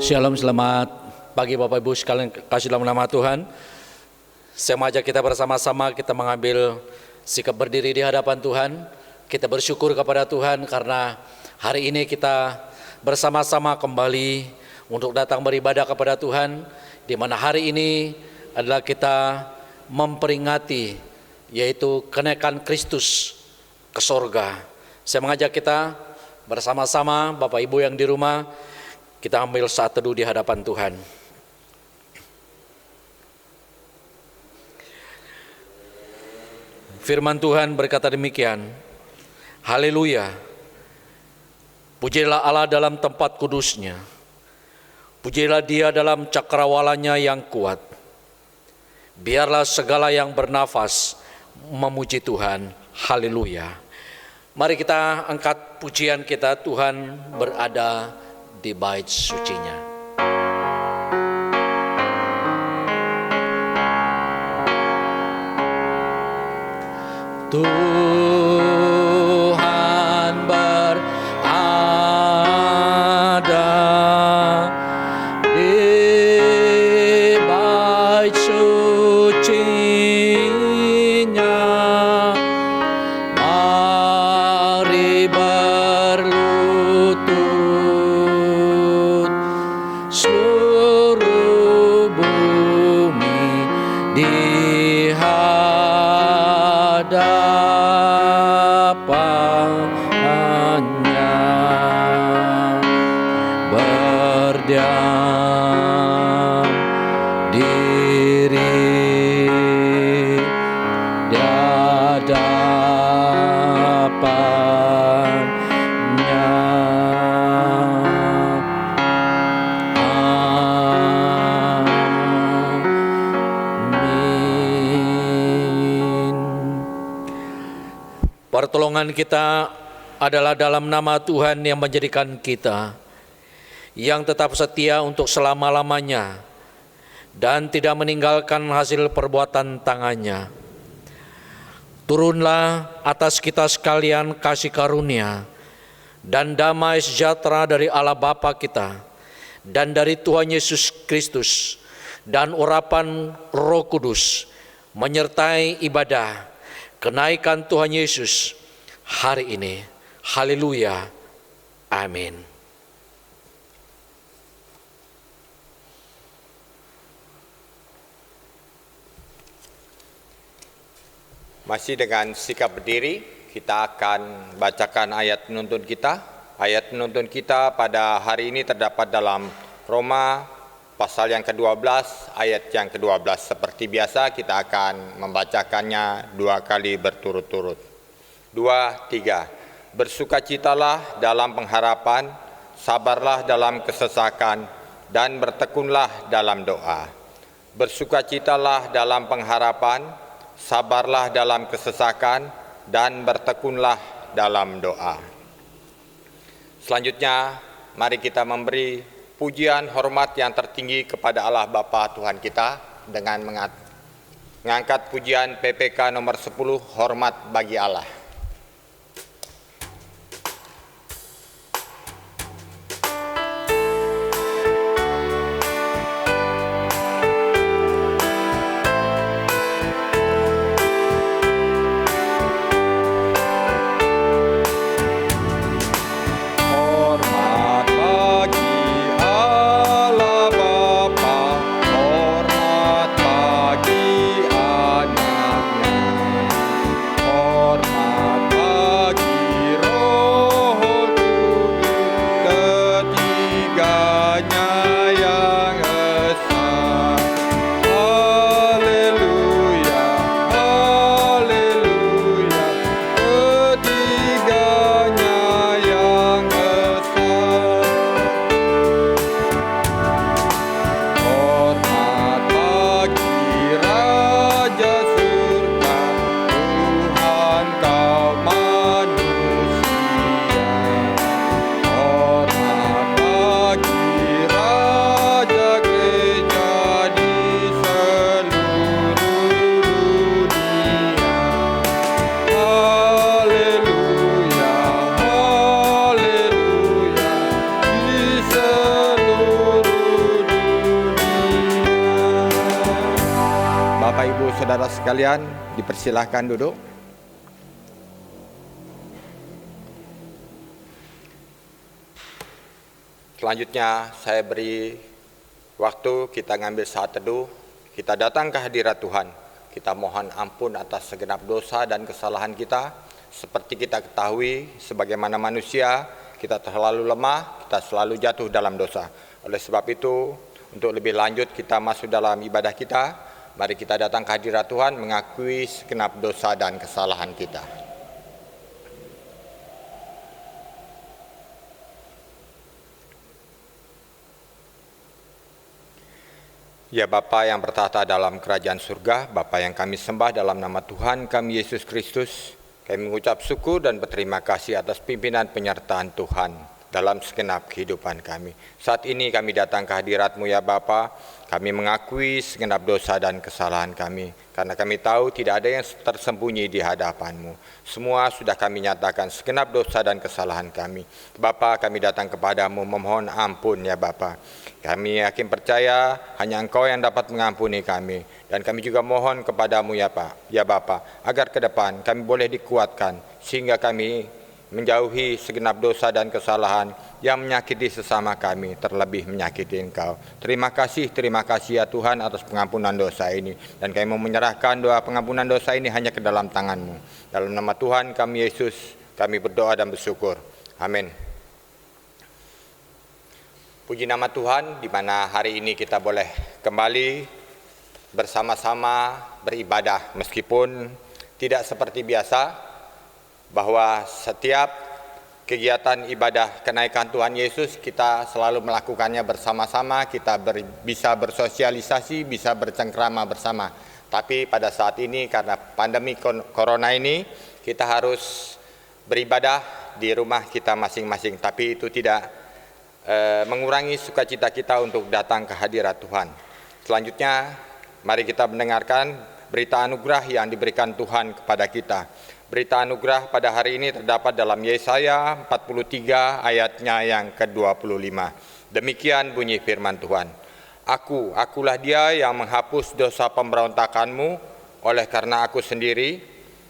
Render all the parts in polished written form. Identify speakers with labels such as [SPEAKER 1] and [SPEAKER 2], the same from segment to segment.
[SPEAKER 1] Shalom, selamat pagi Bapak Ibu sekalian kasih dalam nama Tuhan. Saya mengajak kita bersama-sama kita mengambil sikap berdiri di hadapan Tuhan. Kita bersyukur kepada Tuhan karena hari ini kita bersama-sama kembali untuk datang beribadah kepada Tuhan, di mana hari ini adalah kita memperingati yaitu kenaikan Kristus ke sorga. Saya mengajak kita bersama-sama Bapak Ibu yang di rumah, kita ambil saat teduh di hadapan Tuhan. Firman Tuhan berkata demikian, Haleluya, pujilah Allah dalam tempat kudusnya, pujilah Dia dalam cakrawalanya yang kuat. Biarlah segala yang bernafas memuji Tuhan. Haleluya. Mari kita angkat pujian kita, Tuhan berada di bait sucinya. Tuhan berada di bait sucinya. Mari berlutut seluruh bumi di hadapannya, berdiam diri di hadapannya. Pertolongan kita adalah dalam nama Tuhan yang menjadikan kita, yang tetap setia untuk selama-lamanya dan tidak meninggalkan hasil perbuatan tangannya. Turunlah atas kita sekalian kasih karunia dan damai sejahtera dari Allah Bapa kita dan dari Tuhan Yesus Kristus, dan urapan Roh Kudus menyertai ibadah kenaikan Tuhan Yesus hari ini. Haleluya. Amin.
[SPEAKER 2] Masih dengan sikap berdiri, kita akan bacakan ayat penuntun kita. Ayat penuntun kita pada hari ini terdapat dalam Roma pasal yang ke-12, ayat yang ke-12. Seperti biasa kita akan membacakannya 2 kali berturut-turut. 2, 3. Bersukacitalah dalam pengharapan, sabarlah dalam kesesakan, dan bertekunlah dalam doa. Bersukacitalah dalam pengharapan, sabarlah dalam kesesakan, dan bertekunlah dalam doa. Selanjutnya, mari kita memberi pujian hormat yang tertinggi kepada Allah Bapa Tuhan kita dengan mengangkat pujian PPK nomor 10, hormat bagi Allah.
[SPEAKER 3] Hormat
[SPEAKER 2] Bapak, Ibu, Saudara sekalian, dipersilahkan duduk. Selanjutnya saya beri waktu kita ngambil saat teduh, kita datang ke hadirat Tuhan, kita mohon ampun atas segenap dosa dan kesalahan kita. Seperti kita ketahui, sebagaimana manusia, kita selalu lemah, kita selalu jatuh dalam dosa. Oleh sebab itu, untuk lebih lanjut kita masuk dalam ibadah kita, mari kita datang ke hadirat Tuhan mengakui segenap dosa dan kesalahan kita. Ya Bapa yang bertahta dalam kerajaan surga, Bapa yang kami sembah dalam nama Tuhan kami Yesus Kristus, kami mengucap syukur dan berterima kasih atas pimpinan penyertaan Tuhan dalam segenap kehidupan kami. Saat ini kami datang ke hadirat-Mu ya Bapa, kami mengakui segenap dosa dan kesalahan kami, karena kami tahu tidak ada yang tersembunyi di hadapan-Mu. Semua sudah kami nyatakan segenap dosa dan kesalahan kami. Bapa, kami datang kepadamu memohon ampun ya Bapa. Kami yakin percaya hanya Engkau yang dapat mengampuni kami. Dan kami juga mohon kepadamu ya Pak, ya Bapa, agar ke depan kami boleh dikuatkan, sehingga kami menjauhi segenap dosa dan kesalahan yang menyakiti sesama kami, terlebih menyakiti Engkau. Terima kasih ya Tuhan atas pengampunan dosa ini. Dan kami mau menyerahkan doa pengampunan dosa ini hanya ke dalam tangan-Mu. Dalam nama Tuhan kami Yesus, kami berdoa dan bersyukur. Amin. Puji nama Tuhan, di mana hari ini kita boleh kembali bersama-sama beribadah, meskipun tidak seperti biasa, bahwa setiap kegiatan ibadah kenaikan Tuhan Yesus kita selalu melakukannya bersama-sama, kita bisa bersosialisasi, bisa bercengkrama bersama. Tapi pada saat ini karena pandemi corona ini, kita harus beribadah di rumah kita masing-masing, tapi itu tidak mengurangi sukacita kita untuk datang ke hadirat Tuhan. Selanjutnya, mari kita mendengarkan berita anugerah yang diberikan Tuhan kepada kita. Berita anugerah pada hari ini terdapat dalam Yesaya 43 ayatnya yang ke-25. Demikian bunyi firman Tuhan. Akulah dia yang menghapus dosa pemberontakanmu oleh karena aku sendiri,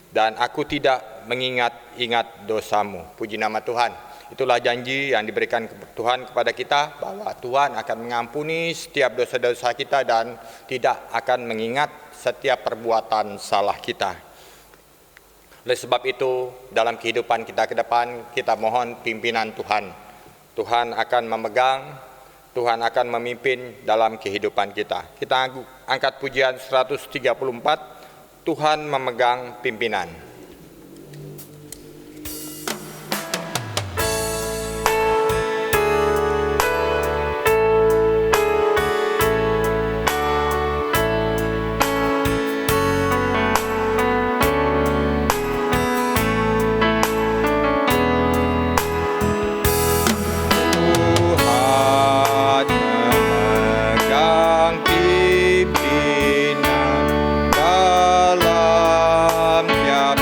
[SPEAKER 2] dan aku tidak mengingat-ingat dosamu. Puji nama Tuhan. Itulah janji yang diberikan Tuhan kepada kita, bahwa Tuhan akan mengampuni setiap dosa-dosa kita dan tidak akan mengingat setiap perbuatan salah kita. Oleh sebab itu, dalam kehidupan kita ke depan, kita mohon pimpinan Tuhan. Tuhan akan memegang, Tuhan akan memimpin dalam kehidupan kita. Kita angkat pujian 134, Tuhan memegang pimpinan. Dalam tiap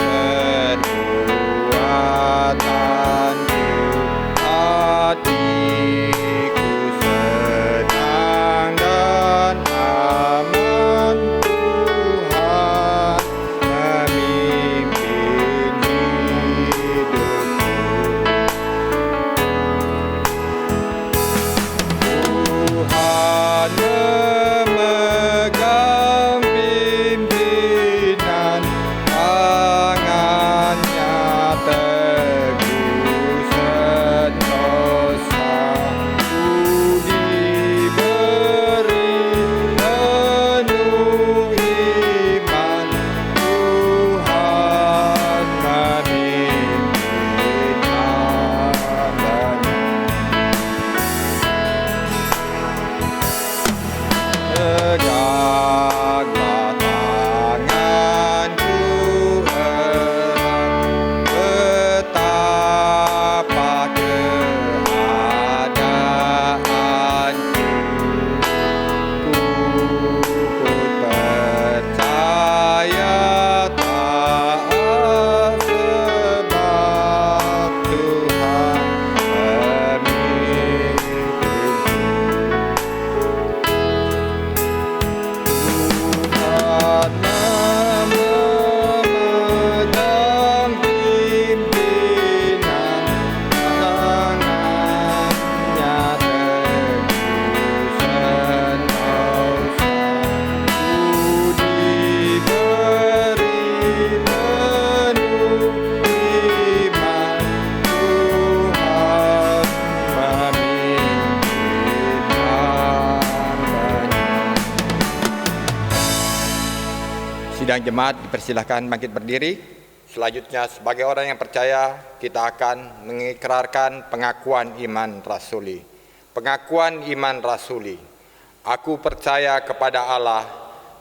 [SPEAKER 2] Sidang jemaat dipersilahkan bangkit berdiri. Selanjutnya sebagai orang yang percaya, kita akan mengikrarkan pengakuan iman rasuli. Pengakuan iman rasuli. Aku percaya kepada Allah,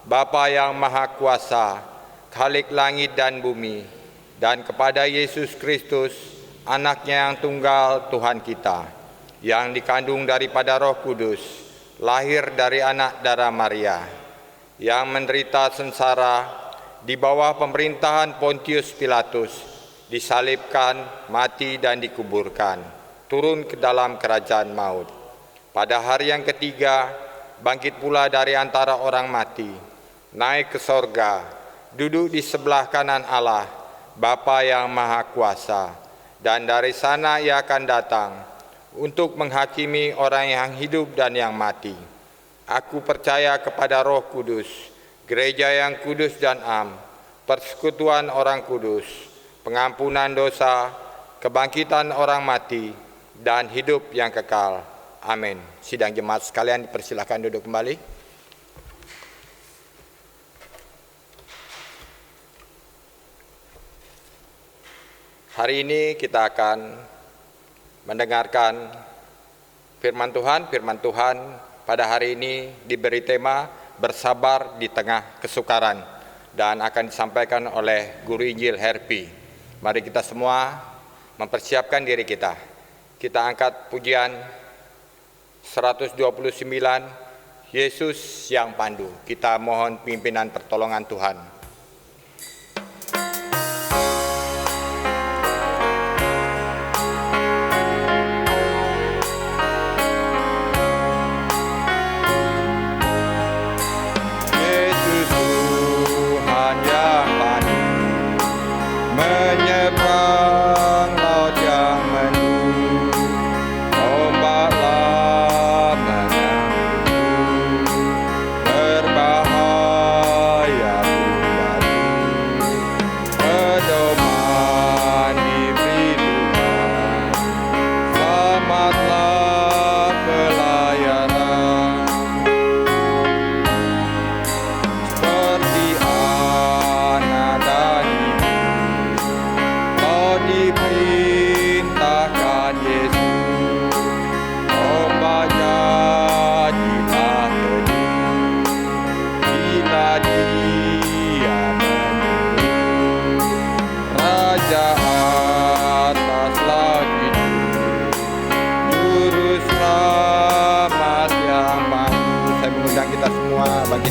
[SPEAKER 2] Bapa yang Maha Kuasa, Khalik langit dan bumi, dan kepada Yesus Kristus, Anaknya yang tunggal Tuhan kita, yang dikandung daripada Roh Kudus, lahir dari anak darah Maria, yang menderita sengsara di bawah pemerintahan Pontius Pilatus, disalibkan, mati dan dikuburkan, turun ke dalam kerajaan maut. Pada hari yang ketiga, bangkit pula dari antara orang mati, naik ke sorga, duduk di sebelah kanan Allah, Bapa yang Maha Kuasa, dan dari sana Ia akan datang untuk menghakimi orang yang hidup dan yang mati. Aku percaya kepada Roh Kudus, gereja yang kudus dan am, persekutuan orang kudus, pengampunan dosa, kebangkitan orang mati, dan hidup yang kekal. Amin. Sidang jemaat sekalian dipersilakan duduk kembali. Hari ini kita akan mendengarkan firman Tuhan. Firman Tuhan pada hari ini diberi tema bersabar di tengah kesukaran dan akan disampaikan oleh Guru Injil Herpi. Mari kita semua mempersiapkan diri kita. Kita angkat pujian 129, Yesus yang Pandu. Kita mohon pimpinan pertolongan Tuhan.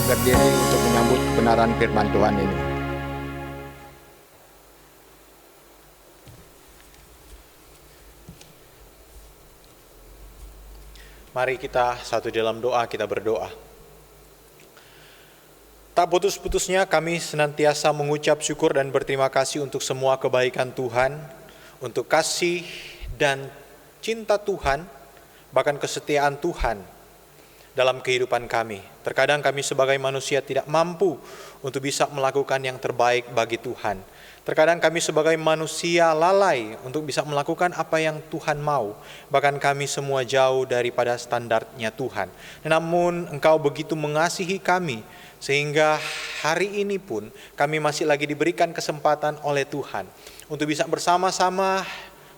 [SPEAKER 2] Berdiri untuk menyambut kebenaran firman Tuhan ini.
[SPEAKER 3] Mari kita satu dalam doa, kita berdoa. Tak putus-putusnya kami senantiasa mengucap syukur dan berterima kasih untuk semua kebaikan Tuhan, untuk kasih dan cinta Tuhan, bahkan kesetiaan Tuhan dalam kehidupan kami. Terkadang kami sebagai manusia tidak mampu untuk bisa melakukan yang terbaik bagi Tuhan. Terkadang kami sebagai manusia lalai untuk bisa melakukan apa yang Tuhan mau. Bahkan kami semua jauh daripada standarnya Tuhan. Namun Engkau begitu mengasihi kami, sehingga hari ini pun kami masih lagi diberikan kesempatan oleh Tuhan untuk bisa bersama-sama,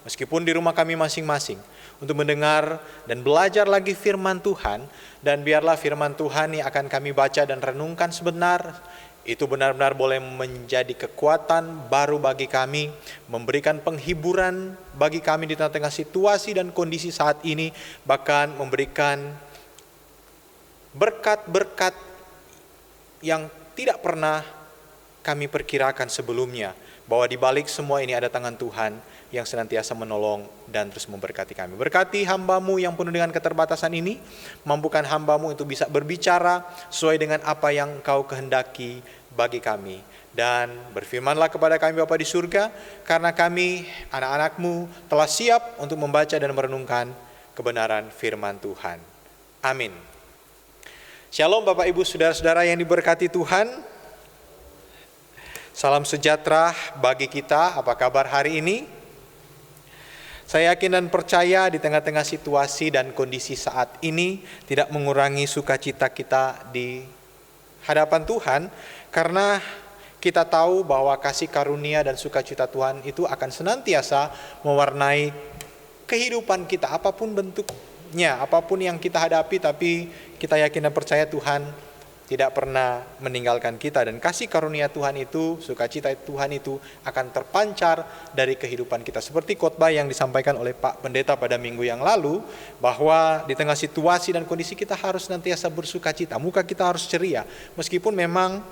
[SPEAKER 3] meskipun di rumah kami masing-masing, untuk mendengar dan belajar lagi firman Tuhan. Dan biarlah firman Tuhan yang akan kami baca dan renungkan sebentar, itu benar-benar boleh menjadi kekuatan baru bagi kami, memberikan penghiburan bagi kami di tengah-tengah situasi dan kondisi saat ini, bahkan memberikan berkat-berkat yang tidak pernah kami perkirakan sebelumnya, bahwa di balik semua ini ada tangan Tuhan yang senantiasa menolong dan terus memberkati kami. Berkati hamba-Mu yang penuh dengan keterbatasan ini, mampukan hamba-Mu untuk bisa berbicara sesuai dengan apa yang Engkau kehendaki bagi kami. Dan berfirmanlah kepada kami Bapa di surga, karena kami anak-anak-Mu telah siap untuk membaca dan merenungkan kebenaran firman Tuhan. Amin. Shalom Bapak Ibu Saudara-saudara yang diberkati Tuhan. Salam sejahtera bagi kita. Apa kabar hari ini? Saya yakin dan percaya di tengah-tengah situasi dan kondisi saat ini tidak mengurangi sukacita kita di hadapan Tuhan, karena kita tahu bahwa kasih karunia dan sukacita Tuhan itu akan senantiasa mewarnai kehidupan kita, apapun bentuknya, apapun yang kita hadapi, tapi kita yakin dan percaya Tuhan tidak pernah meninggalkan kita, dan kasih karunia Tuhan itu, sukacita Tuhan itu akan terpancar dari kehidupan kita. Seperti khotbah yang disampaikan oleh Pak Pendeta pada minggu yang lalu, bahwa di tengah situasi dan kondisi kita harus senantiasa bersukacita, muka kita harus ceria, meskipun memang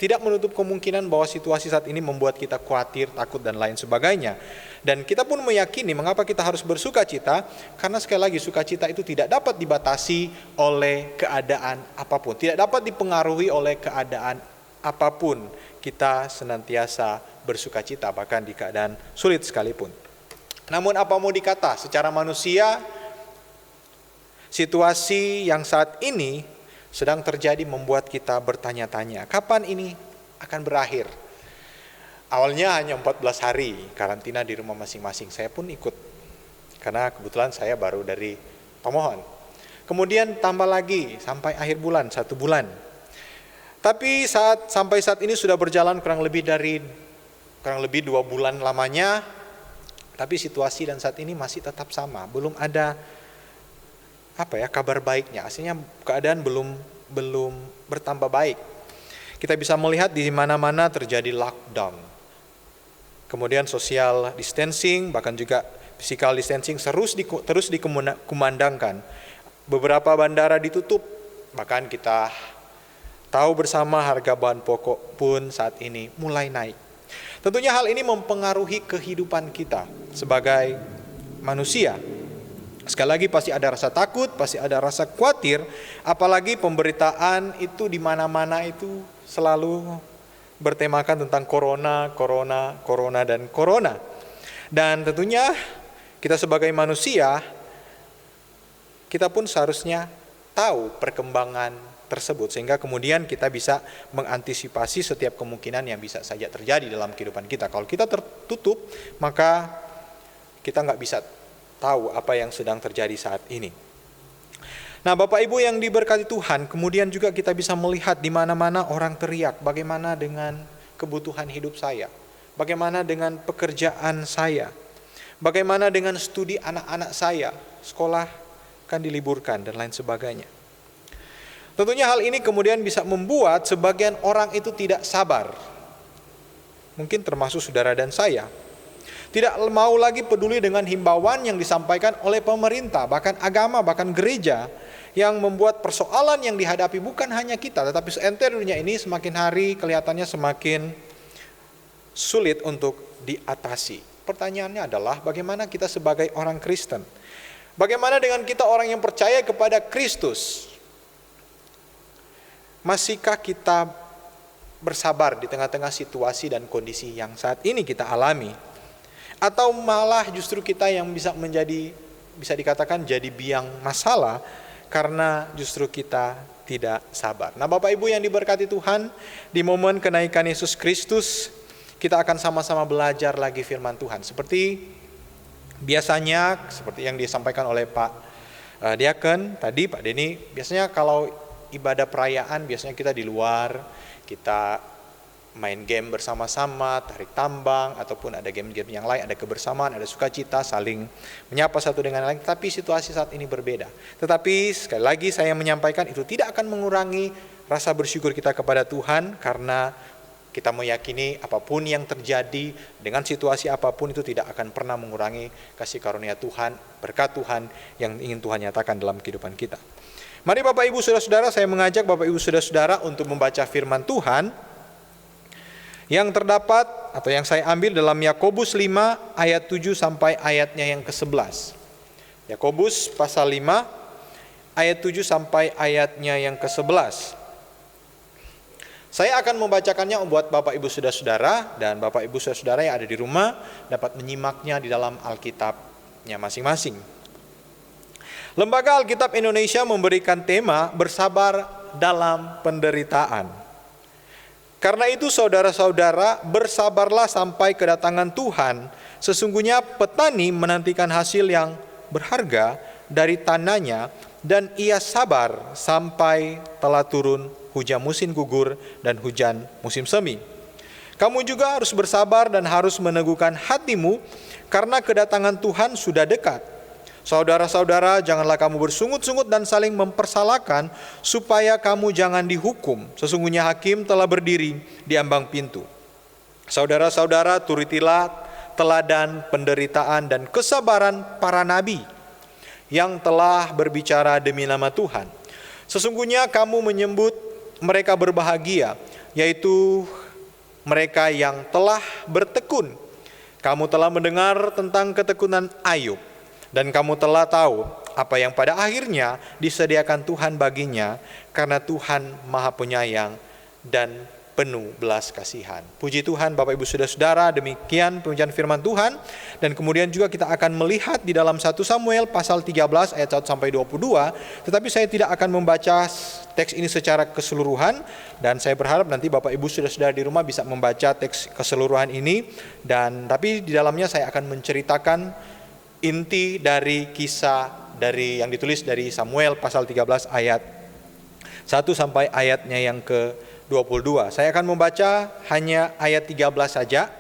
[SPEAKER 3] tidak menutup kemungkinan bahwa situasi saat ini membuat kita khawatir, takut, dan lain sebagainya. Dan kita pun meyakini mengapa kita harus bersukacita, karena sekali lagi sukacita itu tidak dapat dibatasi oleh keadaan apapun, tidak dapat dipengaruhi oleh keadaan apapun. Kita senantiasa bersukacita bahkan di keadaan sulit sekalipun. Namun apa mau dikata, secara manusia situasi yang saat ini sedang terjadi membuat kita bertanya-tanya, kapan ini akan berakhir? Awalnya hanya 14 hari karantina di rumah masing-masing, saya pun ikut karena kebetulan saya baru dari pemohon. Kemudian tambah lagi sampai akhir bulan, 1 bulan. Tapi sampai saat ini sudah berjalan kurang lebih 2 bulan lamanya, tapi situasi dan saat ini masih tetap sama, belum ada kabar baiknya. Aslinya keadaan belum bertambah baik. Kita bisa melihat di mana-mana terjadi lockdown. Kemudian social distancing, bahkan juga physical distancing terus dikumandangkan. Beberapa bandara ditutup, bahkan kita tahu bersama harga bahan pokok pun saat ini mulai naik. Tentunya hal ini mempengaruhi kehidupan kita sebagai manusia. Sekali lagi pasti ada rasa takut, pasti ada rasa khawatir, apalagi pemberitaan itu di mana-mana itu selalu bertemakan tentang corona. Dan tentunya kita sebagai manusia, kita pun seharusnya tahu perkembangan tersebut, sehingga kemudian kita bisa mengantisipasi setiap kemungkinan yang bisa saja terjadi dalam kehidupan kita. Kalau kita tertutup, maka kita nggak bisa tahu apa yang sedang terjadi saat ini. Nah, Bapak Ibu yang diberkati Tuhan, kemudian juga kita bisa melihat di mana-mana orang teriak, bagaimana dengan kebutuhan hidup saya? Bagaimana dengan pekerjaan saya? Bagaimana dengan studi anak-anak saya? Sekolah kan diliburkan dan lain sebagainya. Tentunya hal ini kemudian bisa membuat sebagian orang itu tidak sabar. Mungkin termasuk saudara dan saya. Tidak mau lagi peduli dengan himbauan yang disampaikan oleh pemerintah, bahkan agama, bahkan gereja, yang membuat persoalan yang dihadapi bukan hanya kita, tetapi seentero dunia ini semakin hari kelihatannya semakin sulit untuk diatasi. Pertanyaannya adalah bagaimana kita sebagai orang Kristen? Bagaimana dengan kita orang yang percaya kepada Kristus? Masihkah kita bersabar di tengah-tengah situasi dan kondisi yang saat ini kita alami? Atau malah justru kita yang bisa dikatakan jadi biang masalah karena justru kita tidak sabar. Nah, Bapak Ibu yang diberkati Tuhan, di momen kenaikan Yesus Kristus, kita akan sama-sama belajar lagi firman Tuhan. Seperti biasanya, seperti yang disampaikan oleh Pak Diaken tadi, Pak Denny, biasanya kalau ibadah perayaan, biasanya kita di luar, kita main game bersama-sama, tarik tambang, ataupun ada game-game yang lain, ada kebersamaan, ada sukacita, saling menyapa satu dengan lain. Tapi situasi saat ini berbeda. Tetapi sekali lagi saya menyampaikan itu tidak akan mengurangi rasa bersyukur kita kepada Tuhan, karena kita meyakini apapun yang terjadi dengan situasi apapun itu tidak akan pernah mengurangi kasih karunia Tuhan, berkat Tuhan yang ingin Tuhan nyatakan dalam kehidupan kita. Mari Bapak Ibu Saudara-saudara, saya mengajak Bapak Ibu Saudara-saudara untuk membaca firman Tuhan yang terdapat atau yang saya ambil dalam Yakobus 5 ayat 7 sampai ayatnya yang ke-11. Yakobus pasal 5 ayat 7 sampai ayatnya yang ke-11. Saya akan membacakannya buat Bapak Ibu Saudara-saudara, dan Bapak Ibu Saudara-saudara yang ada di rumah dapat menyimaknya di dalam Alkitabnya masing-masing. Lembaga Alkitab Indonesia memberikan tema bersabar dalam penderitaan. Karena itu saudara-saudara, bersabarlah sampai kedatangan Tuhan. Sesungguhnya petani menantikan hasil yang berharga dari tanahnya, dan ia sabar sampai telah turun hujan musim gugur, dan hujan musim semi. Kamu juga harus bersabar dan harus meneguhkan hatimu, karena kedatangan Tuhan sudah dekat. Saudara-saudara, janganlah kamu bersungut-sungut dan saling mempersalahkan, supaya kamu jangan dihukum. Sesungguhnya hakim telah berdiri di ambang pintu. Saudara-saudara, turutilah teladan penderitaan dan kesabaran para nabi yang telah berbicara demi nama Tuhan. Sesungguhnya kamu menyebut mereka berbahagia, yaitu mereka yang telah bertekun. Kamu telah mendengar tentang ketekunan Ayub, dan kamu telah tahu apa yang pada akhirnya disediakan Tuhan baginya, karena Tuhan Maha Penyayang dan penuh belas kasihan. Puji Tuhan, Bapak Ibu Saudara-saudara, demikian pembacaan firman Tuhan. Dan kemudian juga kita akan melihat di dalam 1 Samuel pasal 13 ayat 1 sampai 22. Tetapi saya tidak akan membaca teks ini secara keseluruhan, dan saya berharap nanti Bapak Ibu Saudara-saudara di rumah bisa membaca teks keseluruhan ini. Tapi di dalamnya saya akan menceritakan inti dari kisah dari yang ditulis dari Samuel pasal 13 ayat 1 sampai ayatnya yang ke-22. Saya akan membaca hanya ayat 13 saja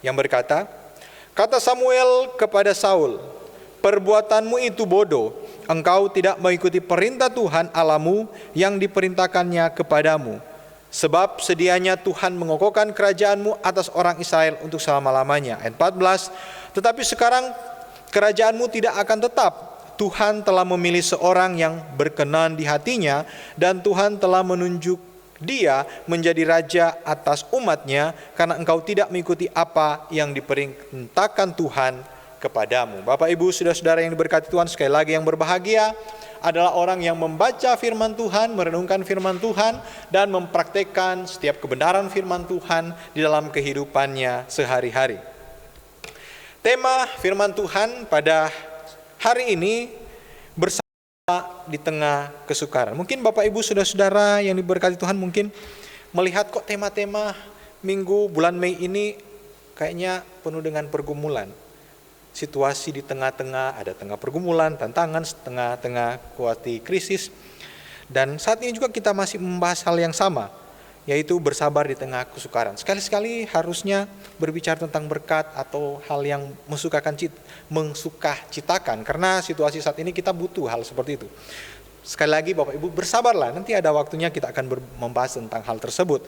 [SPEAKER 3] yang berkata, kata Samuel kepada Saul, perbuatanmu itu bodoh, engkau tidak mengikuti perintah Tuhan Allahmu yang diperintahkannya kepadamu. Sebab sedianya Tuhan mengokohkan kerajaanmu atas orang Israel untuk selama-lamanya. Ayat 14, tetapi sekarang kerajaanmu tidak akan tetap. Tuhan telah memilih seorang yang berkenan di hatinya, dan Tuhan telah menunjuk dia menjadi raja atas umatnya, karena engkau tidak mengikuti apa yang diperintahkan Tuhan kepadamu. Bapak Ibu Saudara-saudara yang diberkati Tuhan, sekali lagi yang berbahagia adalah orang yang membaca firman Tuhan, merenungkan firman Tuhan, dan mempraktekkan setiap kebenaran firman Tuhan di dalam kehidupannya sehari-hari. Tema firman Tuhan pada hari ini bersama di tengah kesukaran. Mungkin Bapak Ibu Saudara-saudara yang diberkati Tuhan mungkin melihat kok tema-tema minggu bulan Mei ini kayaknya penuh dengan pergumulan. Situasi di tengah-tengah, ada tengah pergumulan, tantangan, tengah-tengah kuati krisis. Dan saat ini juga kita masih membahas hal yang sama, yaitu bersabar di tengah kesukaran. Sekali-sekali harusnya berbicara tentang berkat atau hal yang mensukacitakan, karena situasi saat ini kita butuh hal seperti itu. Sekali lagi Bapak Ibu bersabarlah, nanti ada waktunya kita akan membahas tentang hal tersebut.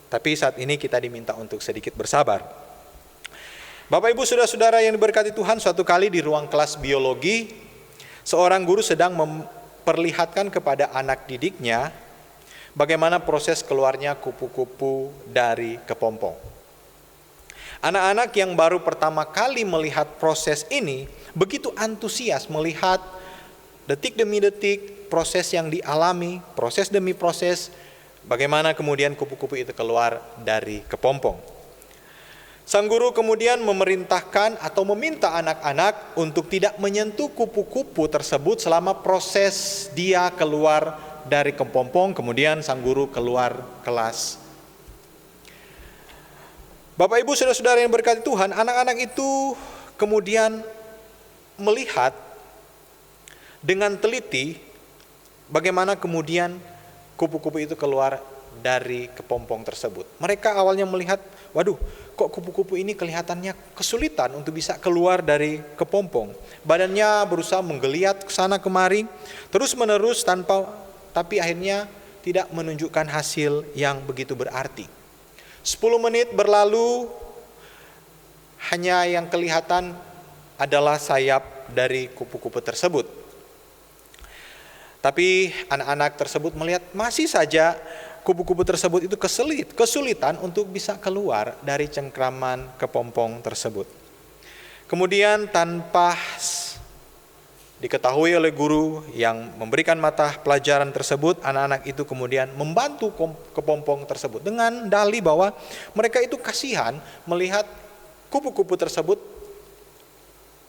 [SPEAKER 3] Tapi saat ini kita diminta untuk sedikit bersabar. Bapak Ibu Saudara-saudara yang diberkati Tuhan, suatu kali di ruang kelas biologi, seorang guru sedang memperlihatkan kepada anak didiknya bagaimana proses keluarnya kupu-kupu dari kepompong. Anak-anak yang baru pertama kali melihat proses ini begitu antusias melihat detik demi detik proses yang dialami, proses demi proses, bagaimana kemudian kupu-kupu itu keluar dari kepompong. Sang guru kemudian memerintahkan atau meminta anak-anak untuk tidak menyentuh kupu-kupu tersebut selama proses dia keluar dari kepompong. Kemudian sang guru keluar kelas. Bapak Ibu Saudara-saudara yang berkati Tuhan, anak-anak itu kemudian melihat dengan teliti bagaimana kemudian kupu-kupu itu keluar dari kepompong tersebut. Mereka awalnya melihat, waduh, kok kupu-kupu ini kelihatannya kesulitan untuk bisa keluar dari kepompong. Badannya berusaha menggeliat ke sana kemari, terus-menerus tapi akhirnya tidak menunjukkan hasil yang begitu berarti. 10 menit berlalu, hanya yang kelihatan adalah sayap dari kupu-kupu tersebut. Tapi anak-anak tersebut melihat masih saja kupu-kupu tersebut itu kesulitan untuk bisa keluar dari cengkraman kepompong tersebut. Kemudian tanpa diketahui oleh guru yang memberikan mata pelajaran tersebut, anak-anak itu kemudian membantu kepompong tersebut dengan dalih bahwa mereka itu kasihan melihat kupu-kupu tersebut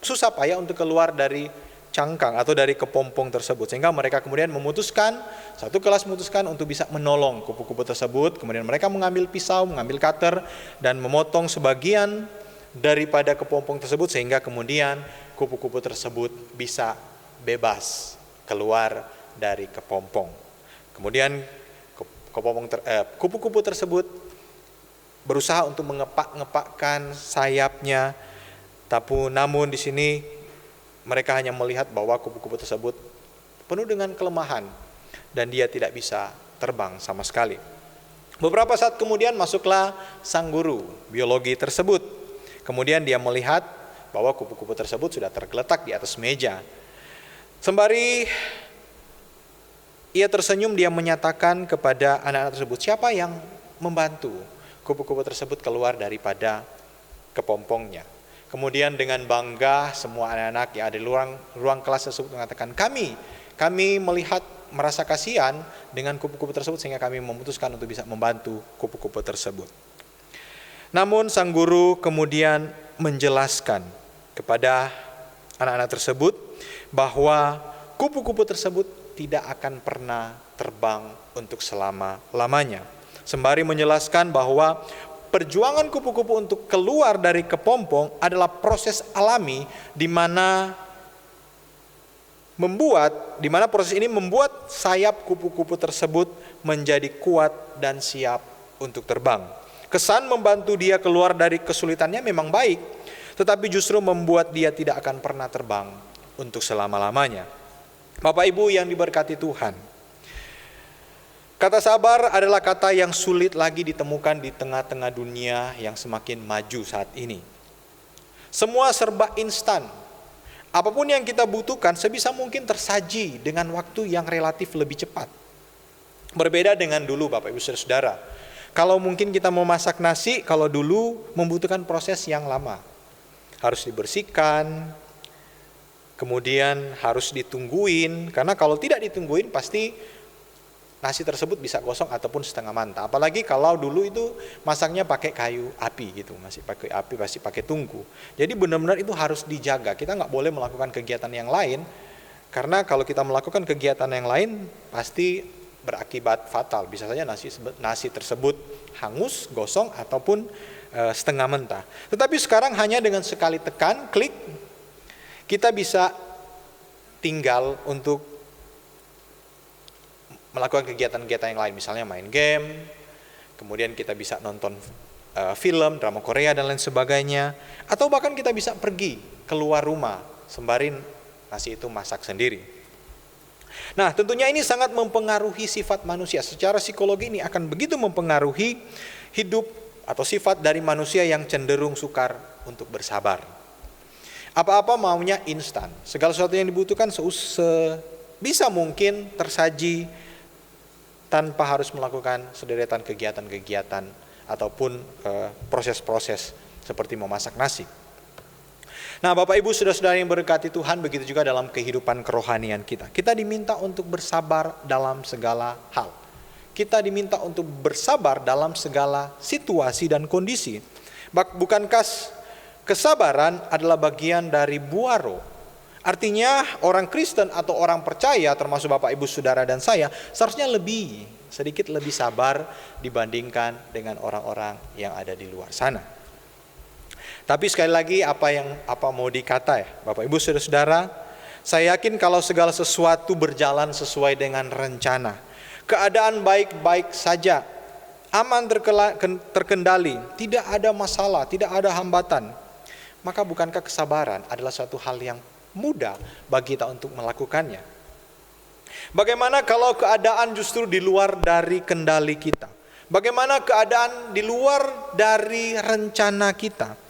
[SPEAKER 3] susah payah untuk keluar dari cangkang atau dari kepompong tersebut, sehingga mereka kemudian satu kelas memutuskan untuk bisa menolong kupu-kupu tersebut. Kemudian mereka mengambil pisau, mengambil cutter, dan memotong sebagian daripada kepompong tersebut, sehingga kemudian kupu-kupu tersebut bisa bebas keluar dari kepompong. Kemudian kupu-kupu tersebut berusaha untuk mengepak-ngepakkan sayapnya, namun di sini mereka hanya melihat bahwa kupu-kupu tersebut penuh dengan kelemahan dan dia tidak bisa terbang sama sekali. Beberapa saat kemudian masuklah sang guru biologi tersebut. Kemudian dia melihat bahwa kupu-kupu tersebut sudah tergeletak di atas meja. Sembari ia tersenyum, dia menyatakan kepada anak-anak tersebut, siapa yang membantu kupu-kupu tersebut keluar daripada kepompongnya. Kemudian dengan bangga semua anak-anak yang ada di ruang kelas tersebut mengatakan, kami melihat merasa kasihan dengan kupu-kupu tersebut sehingga kami memutuskan untuk bisa membantu kupu-kupu tersebut. Namun sang guru kemudian menjelaskan kepada anak-anak tersebut bahwa kupu-kupu tersebut tidak akan pernah terbang untuk selama-lamanya. Sembari menjelaskan bahwa perjuangan kupu-kupu untuk keluar dari kepompong adalah proses alami di mana proses ini membuat sayap kupu-kupu tersebut menjadi kuat dan siap untuk terbang. Kesan membantu dia keluar dari kesulitannya memang baik, tetapi justru membuat dia tidak akan pernah terbang untuk selama-lamanya. Bapak Ibu yang diberkati Tuhan, kata sabar adalah kata yang sulit lagi ditemukan di tengah-tengah dunia yang semakin maju saat ini. Semua serba instan. Apapun yang kita butuhkan sebisa mungkin tersaji dengan waktu yang relatif lebih cepat. Berbeda dengan dulu Bapak Ibu Saudara. Kalau mungkin kita mau masak nasi, kalau dulu membutuhkan proses yang lama. Harus dibersihkan, kemudian harus ditungguin, karena kalau tidak ditungguin pasti nasi tersebut bisa gosong ataupun setengah mentah. Apalagi kalau dulu itu masaknya pakai kayu api gitu, masih pakai api, masih pakai tungku. Jadi benar-benar itu harus dijaga. Kita nggak boleh melakukan kegiatan yang lain, karena kalau kita melakukan kegiatan yang lain pasti berakibat fatal. Bisa saja nasi tersebut hangus, gosong ataupun setengah mentah. Tetapi sekarang hanya dengan sekali tekan, klik, kita bisa tinggal untuk melakukan kegiatan-kegiatan yang lain, misalnya main game, kemudian kita bisa nonton film, drama Korea dan lain sebagainya, atau bahkan kita bisa pergi keluar rumah sembari nasi itu masak sendiri. Nah, tentunya ini sangat mempengaruhi sifat manusia. Secara psikologi ini akan begitu mempengaruhi hidup atau sifat dari manusia yang cenderung sukar untuk bersabar. Apa-apa maunya instan. Segala sesuatu yang dibutuhkan sebisa mungkin tersaji tanpa harus melakukan sederetan kegiatan-kegiatan ataupun proses-proses seperti memasak nasi. Nah, Bapak Ibu saudara-saudara yang berkati Tuhan, begitu juga dalam kehidupan kerohanian kita. Kita diminta untuk bersabar dalam segala hal. Kita diminta untuk bersabar dalam segala situasi dan kondisi. Bukankah kesabaran adalah bagian dari buah roh? Artinya orang Kristen atau orang percaya, termasuk Bapak Ibu Saudara dan saya, seharusnya sedikit lebih sabar dibandingkan dengan orang-orang yang ada di luar sana. Tapi sekali lagi apa mau dikata ya Bapak Ibu Saudara, saya yakin kalau segala sesuatu berjalan sesuai dengan rencana, keadaan baik-baik saja, aman terkendali, tidak ada masalah, tidak ada hambatan, maka bukankah kesabaran adalah suatu hal yang mudah bagi kita untuk melakukannya? Bagaimana kalau keadaan justru di luar dari kendali kita? Bagaimana keadaan di luar dari rencana kita?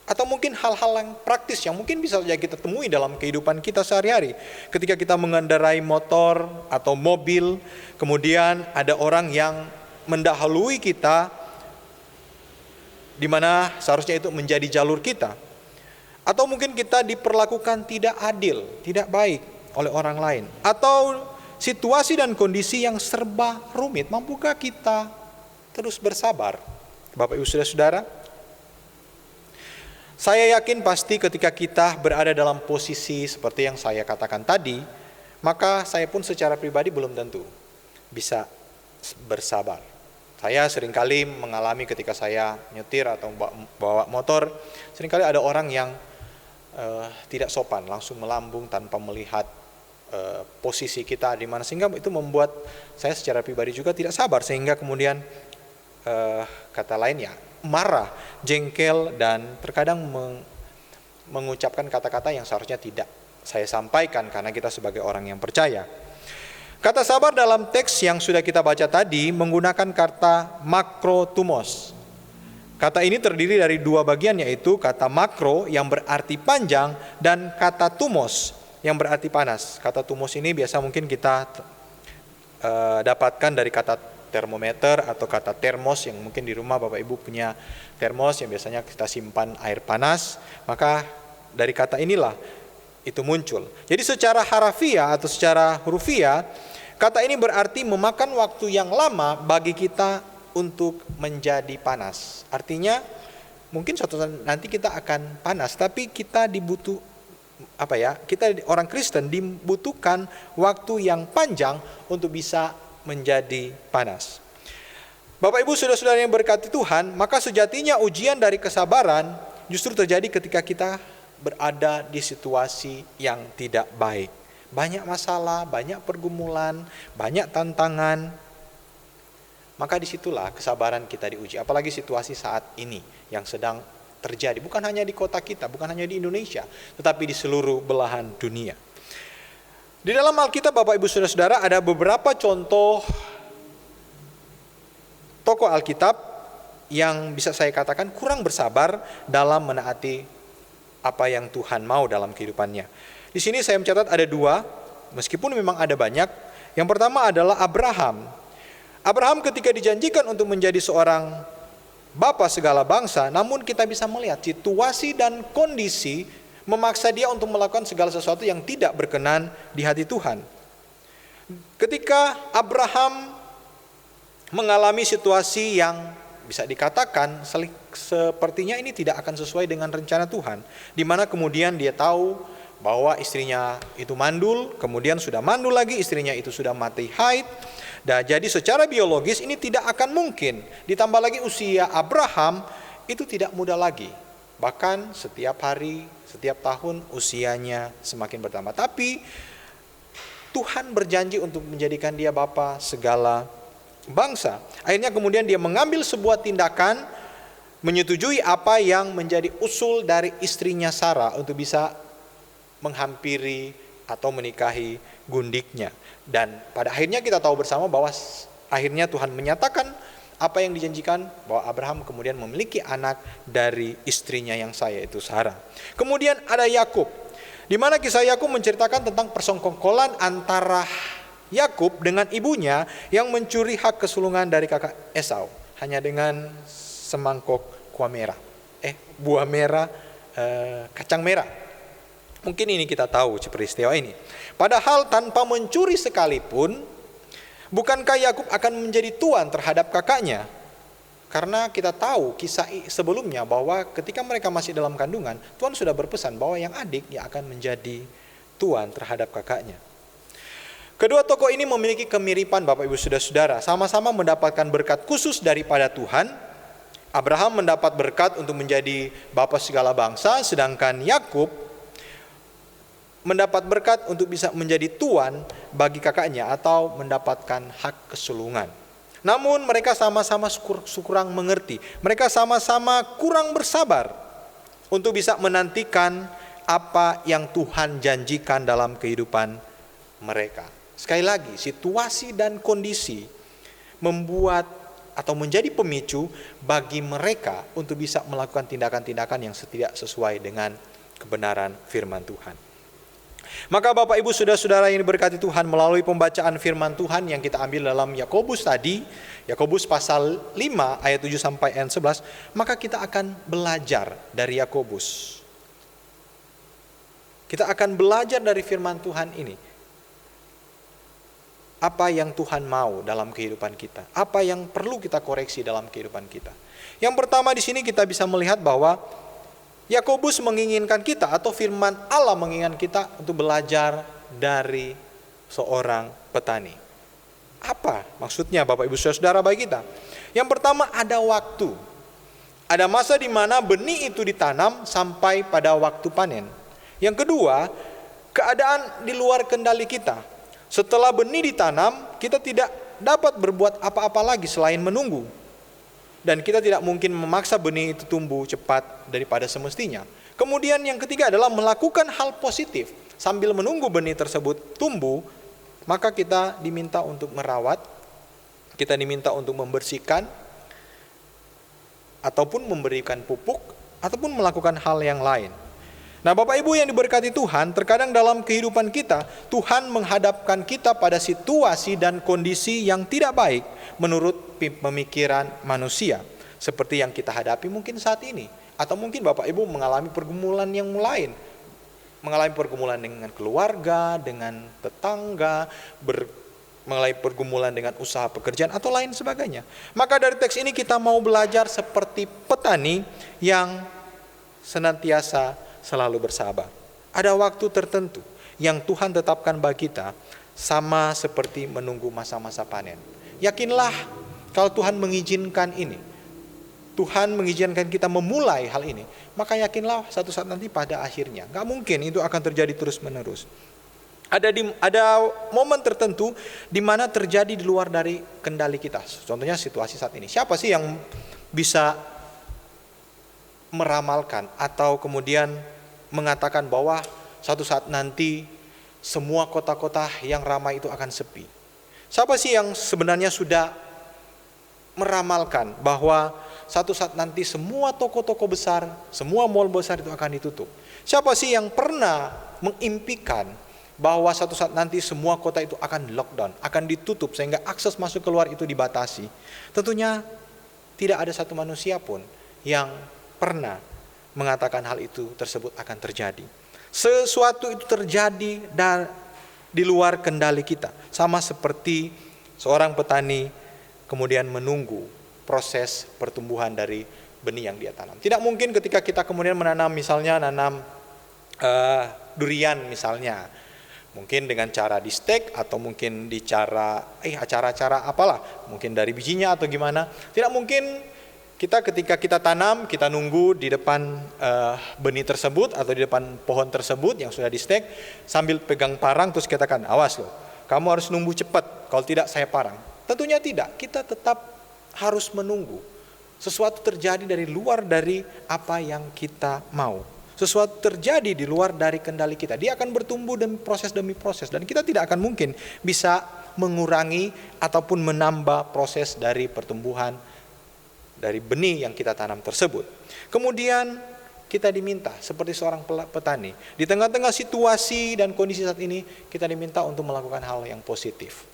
[SPEAKER 3] Atau mungkin hal-hal yang praktis yang mungkin bisa saja kita temui dalam kehidupan kita sehari-hari. Ketika kita mengendarai motor atau mobil, kemudian ada orang yang mendahului kita, di mana seharusnya itu menjadi jalur kita. Atau mungkin kita diperlakukan tidak adil, tidak baik oleh orang lain. Atau situasi dan kondisi yang serba rumit, mampukah kita terus bersabar? Bapak Ibu Saudara, saya yakin pasti ketika kita berada dalam posisi seperti yang saya katakan tadi, maka saya pun secara pribadi belum tentu bisa bersabar. Saya seringkali mengalami ketika saya nyetir atau bawa motor, seringkali ada orang yang tidak sopan, langsung melambung tanpa melihat posisi kita di mana, sehingga itu membuat saya secara pribadi juga tidak sabar, sehingga kemudian kata lainnya marah, jengkel, dan terkadang mengucapkan kata-kata yang seharusnya tidak saya sampaikan karena kita sebagai orang yang percaya. Kata sabar dalam teks yang sudah kita baca tadi menggunakan kata makrotumos. Kata ini terdiri dari dua bagian, yaitu kata makro yang berarti panjang dan kata tumos yang berarti panas. Kata tumos ini biasa mungkin kita dapatkan dari kata termometer atau kata termos, yang mungkin di rumah Bapak Ibu punya termos yang biasanya kita simpan air panas. Maka dari kata inilah itu muncul. Jadi secara harafiah atau secara hurufiah, kata ini berarti memakan waktu yang lama bagi kita untuk menjadi panas. Artinya mungkin suatu saat nanti kita akan panas, tapi kita kita orang Kristen dibutuhkan waktu yang panjang untuk bisa menjadi panas. Bapak Ibu saudara-saudara yang berkati Tuhan, maka sejatinya ujian dari kesabaran justru terjadi ketika kita berada di situasi yang tidak baik. Banyak masalah, banyak pergumulan, banyak tantangan. Maka disitulah kesabaran kita diuji. Apalagi situasi saat ini yang sedang terjadi. Bukan hanya di kota kita, bukan hanya di Indonesia, tetapi di seluruh belahan dunia. Di dalam Alkitab Bapak Ibu Saudara-saudara ada beberapa contoh tokoh Alkitab yang bisa saya katakan kurang bersabar dalam menaati apa yang Tuhan mau dalam kehidupannya. Di sini saya mencatat ada dua, meskipun memang ada banyak. Yang pertama adalah Abraham. Abraham ketika dijanjikan untuk menjadi seorang bapa segala bangsa, namun kita bisa melihat situasi dan kondisi memaksa dia untuk melakukan segala sesuatu yang tidak berkenan di hati Tuhan. Ketika Abraham mengalami situasi yang bisa dikatakan sepertinya ini tidak akan sesuai dengan rencana Tuhan, di mana kemudian dia tahu bahwa istrinya itu mandul, kemudian sudah mandul lagi, istrinya itu sudah mati haid. Dan jadi secara biologis ini tidak akan mungkin. Ditambah lagi usia Abraham itu tidak muda lagi. Bahkan setiap hari, setiap tahun usianya semakin bertambah. Tapi Tuhan berjanji untuk menjadikan dia bapa segala bangsa. Akhirnya kemudian dia mengambil sebuah tindakan, menyetujui apa yang menjadi usul dari istrinya Sarah untuk bisa menghampiri atau menikahi gundiknya. Dan pada akhirnya kita tahu bersama bahwa akhirnya Tuhan menyatakan apa yang dijanjikan, bahwa Abraham kemudian memiliki anak dari istrinya yang sah, yaitu Sarah. Kemudian ada Yakub, di mana kisah Yakub menceritakan tentang persengkokolan antara Yakub dengan ibunya yang mencuri hak kesulungan dari kakak Esau hanya dengan semangkok buah merah, kacang merah. Mungkin ini kita tahu peristiwa ini. Padahal tanpa mencuri sekalipun, bukankah Yakub akan menjadi tuan terhadap kakaknya? Karena kita tahu kisah sebelumnya bahwa ketika mereka masih dalam kandungan, Tuhan sudah berpesan bahwa yang adik yang akan menjadi tuan terhadap kakaknya. Kedua tokoh ini memiliki kemiripan Bapak Ibu Saudara-saudara, sama-sama mendapatkan berkat khusus daripada Tuhan. Abraham mendapat berkat untuk menjadi bapa segala bangsa, sedangkan Yakub mendapat berkat untuk bisa menjadi tuan bagi kakaknya atau mendapatkan hak kesulungan. Namun mereka sama-sama kurang mengerti. Mereka sama-sama kurang bersabar untuk bisa menantikan apa yang Tuhan janjikan dalam kehidupan mereka. Sekali lagi, situasi dan kondisi membuat atau menjadi pemicu bagi mereka untuk bisa melakukan tindakan-tindakan yang tidak sesuai dengan kebenaran firman Tuhan. Maka Bapak Ibu Saudara-saudara yang diberkati Tuhan, melalui pembacaan firman Tuhan yang kita ambil dalam Yakobus tadi, Yakobus pasal 5 ayat 7 sampai ayat 11, maka kita akan belajar dari Yakobus. Kita akan belajar dari firman Tuhan ini. Apa yang Tuhan mau dalam kehidupan kita? Apa yang perlu kita koreksi dalam kehidupan kita? Yang pertama di sini kita bisa melihat bahwa Yakobus menginginkan kita, atau firman Allah menginginkan kita untuk belajar dari seorang petani. Apa maksudnya Bapak Ibu Saudara bagi kita? Yang pertama, ada waktu. Ada masa di mana benih itu ditanam sampai pada waktu panen. Yang kedua, keadaan di luar kendali kita. Setelah benih ditanam, kita tidak dapat berbuat apa-apa lagi selain menunggu. Dan kita tidak mungkin memaksa benih itu tumbuh cepat daripada semestinya. Kemudian yang ketiga adalah melakukan hal positif. Sambil menunggu benih tersebut tumbuh, maka kita diminta untuk merawat, kita diminta untuk membersihkan, ataupun memberikan pupuk, ataupun melakukan hal yang lain. Nah, Bapak Ibu yang diberkati Tuhan, terkadang dalam kehidupan kita, Tuhan menghadapkan kita pada situasi dan kondisi yang tidak baik menurut pemikiran manusia. Seperti yang kita hadapi mungkin saat ini. Atau mungkin Bapak Ibu mengalami pergumulan yang lain. Mengalami pergumulan dengan keluarga, dengan tetangga, mengalami pergumulan dengan usaha pekerjaan atau lain sebagainya. Maka dari teks ini kita mau belajar seperti petani yang senantiasa selalu bersabar. Ada waktu tertentu yang Tuhan tetapkan bagi kita, sama seperti menunggu masa-masa panen. Yakinlah kalau Tuhan mengizinkan ini, Tuhan mengizinkan kita memulai hal ini, maka yakinlah satu saat nanti pada akhirnya, gak mungkin itu akan terjadi terus-menerus. Ada momen tertentu di mana terjadi di luar dari kendali kita. Contohnya situasi saat ini. Siapa sih yang bisa meramalkan atau kemudian mengatakan bahwa suatu saat nanti semua kota-kota yang ramai itu akan sepi? Siapa sih yang sebenarnya sudah meramalkan bahwa satu saat nanti semua toko-toko besar, semua mal besar itu akan ditutup? Siapa sih yang pernah mengimpikan bahwa satu saat nanti semua kota itu akan lockdown, akan ditutup sehingga akses masuk keluar itu dibatasi? Tentunya tidak ada satu manusia pun yang pernah mengatakan hal itu tersebut akan terjadi. Sesuatu itu terjadi di luar kendali kita. Sama seperti seorang petani kemudian menunggu proses pertumbuhan dari benih yang dia tanam. Tidak mungkin ketika kita kemudian menanam, misalnya nanam durian misalnya, mungkin dengan cara di stek atau mungkin di cara apalah, mungkin dari bijinya atau gimana. Tidak mungkin ketika kita tanam, kita nunggu di depan benih tersebut atau di depan pohon tersebut yang sudah di stek, sambil pegang parang terus kita katakan, awas loh, kamu harus nunggu cepat, kalau tidak saya parang. Tentunya tidak, kita tetap harus menunggu. Sesuatu terjadi dari luar dari apa yang kita mau. Sesuatu terjadi di luar dari kendali kita. Dia akan bertumbuh demi proses dan kita tidak akan mungkin bisa mengurangi ataupun menambah proses dari pertumbuhan dari benih yang kita tanam tersebut. Kemudian kita diminta seperti seorang petani, di tengah-tengah situasi dan kondisi saat ini, kita diminta untuk melakukan hal yang positif.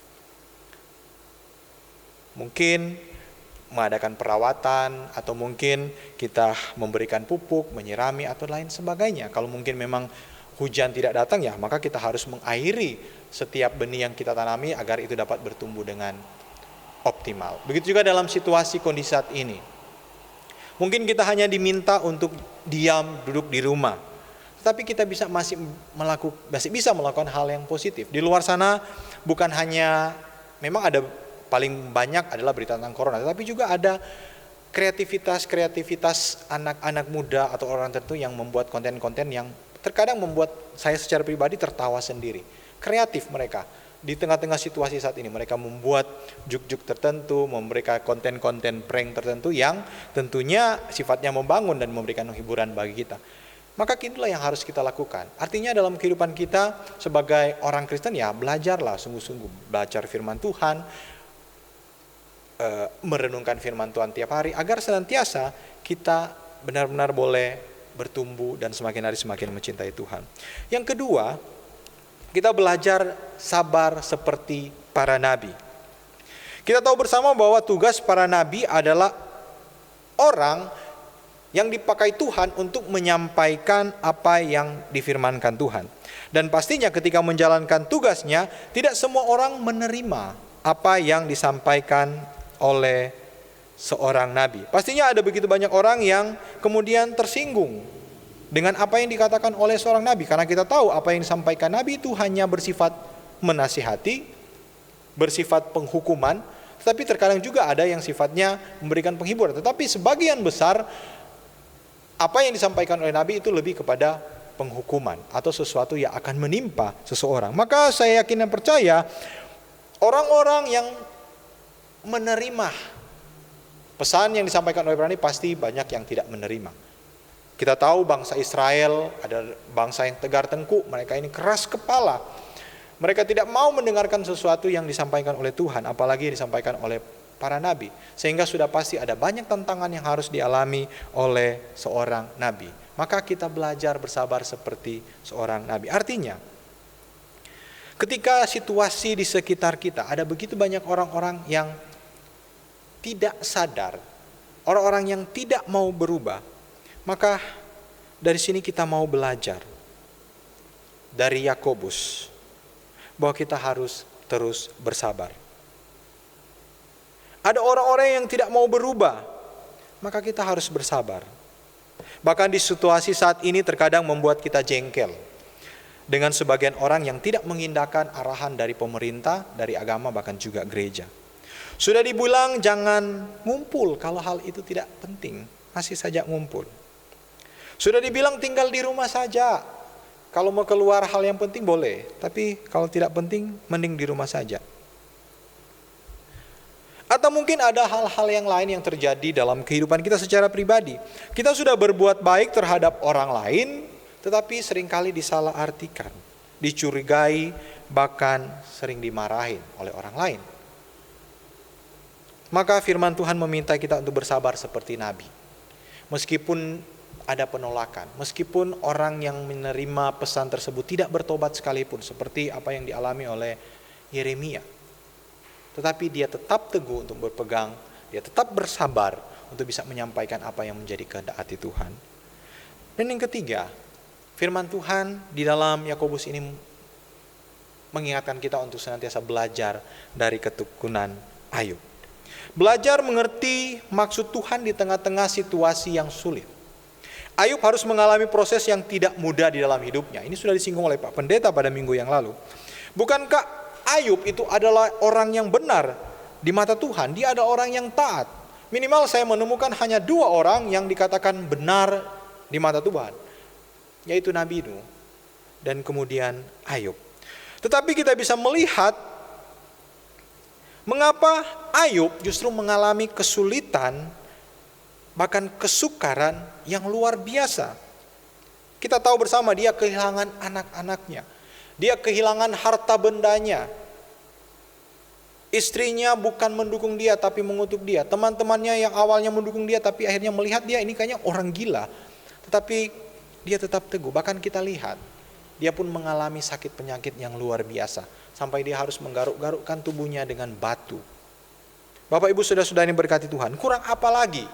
[SPEAKER 3] Mungkin mengadakan perawatan, atau mungkin kita memberikan pupuk, menyirami atau lain sebagainya. Kalau mungkin memang hujan tidak datang, ya maka kita harus mengairi setiap benih yang kita tanami agar itu dapat bertumbuh dengan optimal. Begitu juga dalam situasi kondisi saat ini. Mungkin kita hanya diminta untuk diam, duduk di rumah. Tetapi kita masih bisa melakukan hal yang positif. Di luar sana bukan hanya, memang ada paling banyak adalah berita tentang corona, tetapi juga ada kreativitas anak-anak muda atau orang tertentu yang membuat konten-konten yang terkadang membuat saya secara pribadi tertawa sendiri. Kreatif mereka. Di tengah-tengah situasi saat ini mereka membuat juk-juk tertentu, memberikan konten-konten prank tertentu yang tentunya sifatnya membangun dan memberikan hiburan bagi kita. Maka itulah yang harus kita lakukan. Artinya dalam kehidupan kita sebagai orang Kristen, ya belajarlah sungguh-sungguh, belajar firman Tuhan, merenungkan firman Tuhan tiap hari agar senantiasa kita benar-benar boleh bertumbuh dan semakin hari semakin mencintai Tuhan. Yang kedua, kita belajar sabar seperti para nabi. Kita tahu bersama bahwa tugas para nabi adalah orang yang dipakai Tuhan untuk menyampaikan apa yang difirmankan Tuhan. Dan pastinya ketika menjalankan tugasnya, tidak semua orang menerima apa yang disampaikan oleh seorang nabi. Pastinya ada begitu banyak orang yang kemudian tersinggung dengan apa yang dikatakan oleh seorang nabi, karena kita tahu apa yang disampaikan nabi itu hanya bersifat menasihati, bersifat penghukuman, tetapi terkadang juga ada yang sifatnya memberikan penghiburan. Tetapi sebagian besar apa yang disampaikan oleh nabi itu lebih kepada penghukuman atau sesuatu yang akan menimpa seseorang. Maka saya yakin dan percaya orang-orang yang menerima pesan yang disampaikan oleh Ibrani pasti banyak yang tidak menerima. Kita tahu bangsa Israel ada bangsa yang tegar tengkuk, mereka ini keras kepala. Mereka tidak mau mendengarkan sesuatu yang disampaikan oleh Tuhan, apalagi yang disampaikan oleh para nabi. Sehingga sudah pasti ada banyak tantangan yang harus dialami oleh seorang nabi. Maka kita belajar bersabar seperti seorang nabi. Artinya, ketika situasi di sekitar kita ada begitu banyak orang-orang yang tidak sadar, orang-orang yang tidak mau berubah, maka dari sini kita mau belajar dari Yakobus bahwa kita harus terus bersabar. Ada orang-orang yang tidak mau berubah, maka kita harus bersabar. Bahkan di situasi saat ini terkadang membuat kita jengkel dengan sebagian orang yang tidak mengindahkan arahan dari pemerintah, dari agama, bahkan juga gereja. Sudah dibilang jangan ngumpul kalau hal itu tidak penting, masih saja ngumpul. Sudah dibilang tinggal di rumah saja, kalau mau keluar hal yang penting boleh, tapi kalau tidak penting mending di rumah saja. Atau mungkin ada hal-hal yang lain yang terjadi dalam kehidupan kita secara pribadi. Kita sudah berbuat baik terhadap orang lain, tetapi seringkali disalahartikan, dicurigai, bahkan sering dimarahin oleh orang lain. Maka firman Tuhan meminta kita untuk bersabar seperti Nabi. Meskipun ada penolakan, meskipun orang yang menerima pesan tersebut tidak bertobat sekalipun, seperti apa yang dialami oleh Yeremia. Tetapi dia tetap teguh untuk berpegang, dia tetap bersabar untuk bisa menyampaikan apa yang menjadi kehendak hati Tuhan. Dan yang ketiga, firman Tuhan di dalam Yakobus ini mengingatkan kita untuk senantiasa belajar dari ketekunan Ayub. Belajar mengerti maksud Tuhan di tengah-tengah situasi yang sulit. Ayub harus mengalami proses yang tidak mudah di dalam hidupnya. Ini sudah disinggung oleh Pak Pendeta pada minggu yang lalu. Bukankah Ayub itu adalah orang yang benar di mata Tuhan? Dia ada orang yang taat. Minimal saya menemukan hanya 2 orang yang dikatakan benar di mata Tuhan, yaitu Nabi Nuh dan kemudian Ayub. Tetapi kita bisa melihat mengapa Ayub justru mengalami kesulitan, bahkan kesukaran yang luar biasa. Kita tahu bersama dia kehilangan anak-anaknya. Dia kehilangan harta bendanya. Istrinya bukan mendukung dia tapi mengutuk dia. Teman-temannya yang awalnya mendukung dia tapi akhirnya melihat dia ini kayaknya orang gila. Tetapi dia tetap teguh. Bahkan kita lihat dia pun mengalami sakit penyakit yang luar biasa. Sampai dia harus menggaruk-garukkan tubuhnya dengan batu. Bapak Ibu saudara-saudara yang berkati Tuhan, kurang apa lagi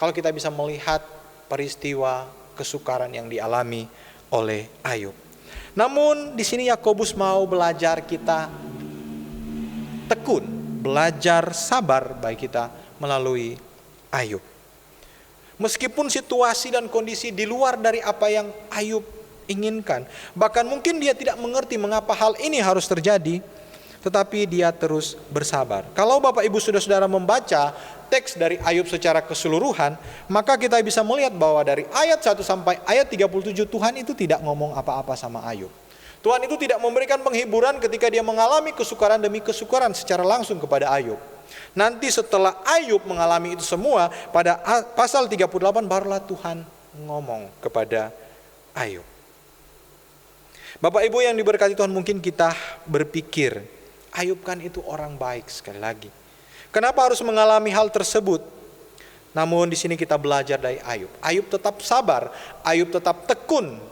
[SPEAKER 3] kalau kita bisa melihat peristiwa kesukaran yang dialami oleh Ayub. Namun di sini Yakobus mau belajar kita tekun, belajar sabar bagi kita melalui Ayub. Meskipun situasi dan kondisi di luar dari apa yang Ayub inginkan, bahkan mungkin dia tidak mengerti mengapa hal ini harus terjadi, tetapi dia terus bersabar. Kalau Bapak Ibu saudara-saudara membaca teks dari Ayub secara keseluruhan, maka kita bisa melihat bahwa dari ayat 1 sampai ayat 37 Tuhan itu tidak ngomong apa-apa sama Ayub. Tuhan itu tidak memberikan penghiburan ketika dia mengalami kesukaran demi kesukaran secara langsung kepada Ayub. Nanti setelah Ayub mengalami itu semua, pada pasal 38 barulah Tuhan ngomong kepada Ayub. Bapak Ibu yang diberkati Tuhan, mungkin kita berpikir, Ayub kan itu orang baik sekali lagi. Kenapa harus mengalami hal tersebut? Namun di sini kita belajar dari Ayub. Ayub tetap sabar, Ayub tetap tekun.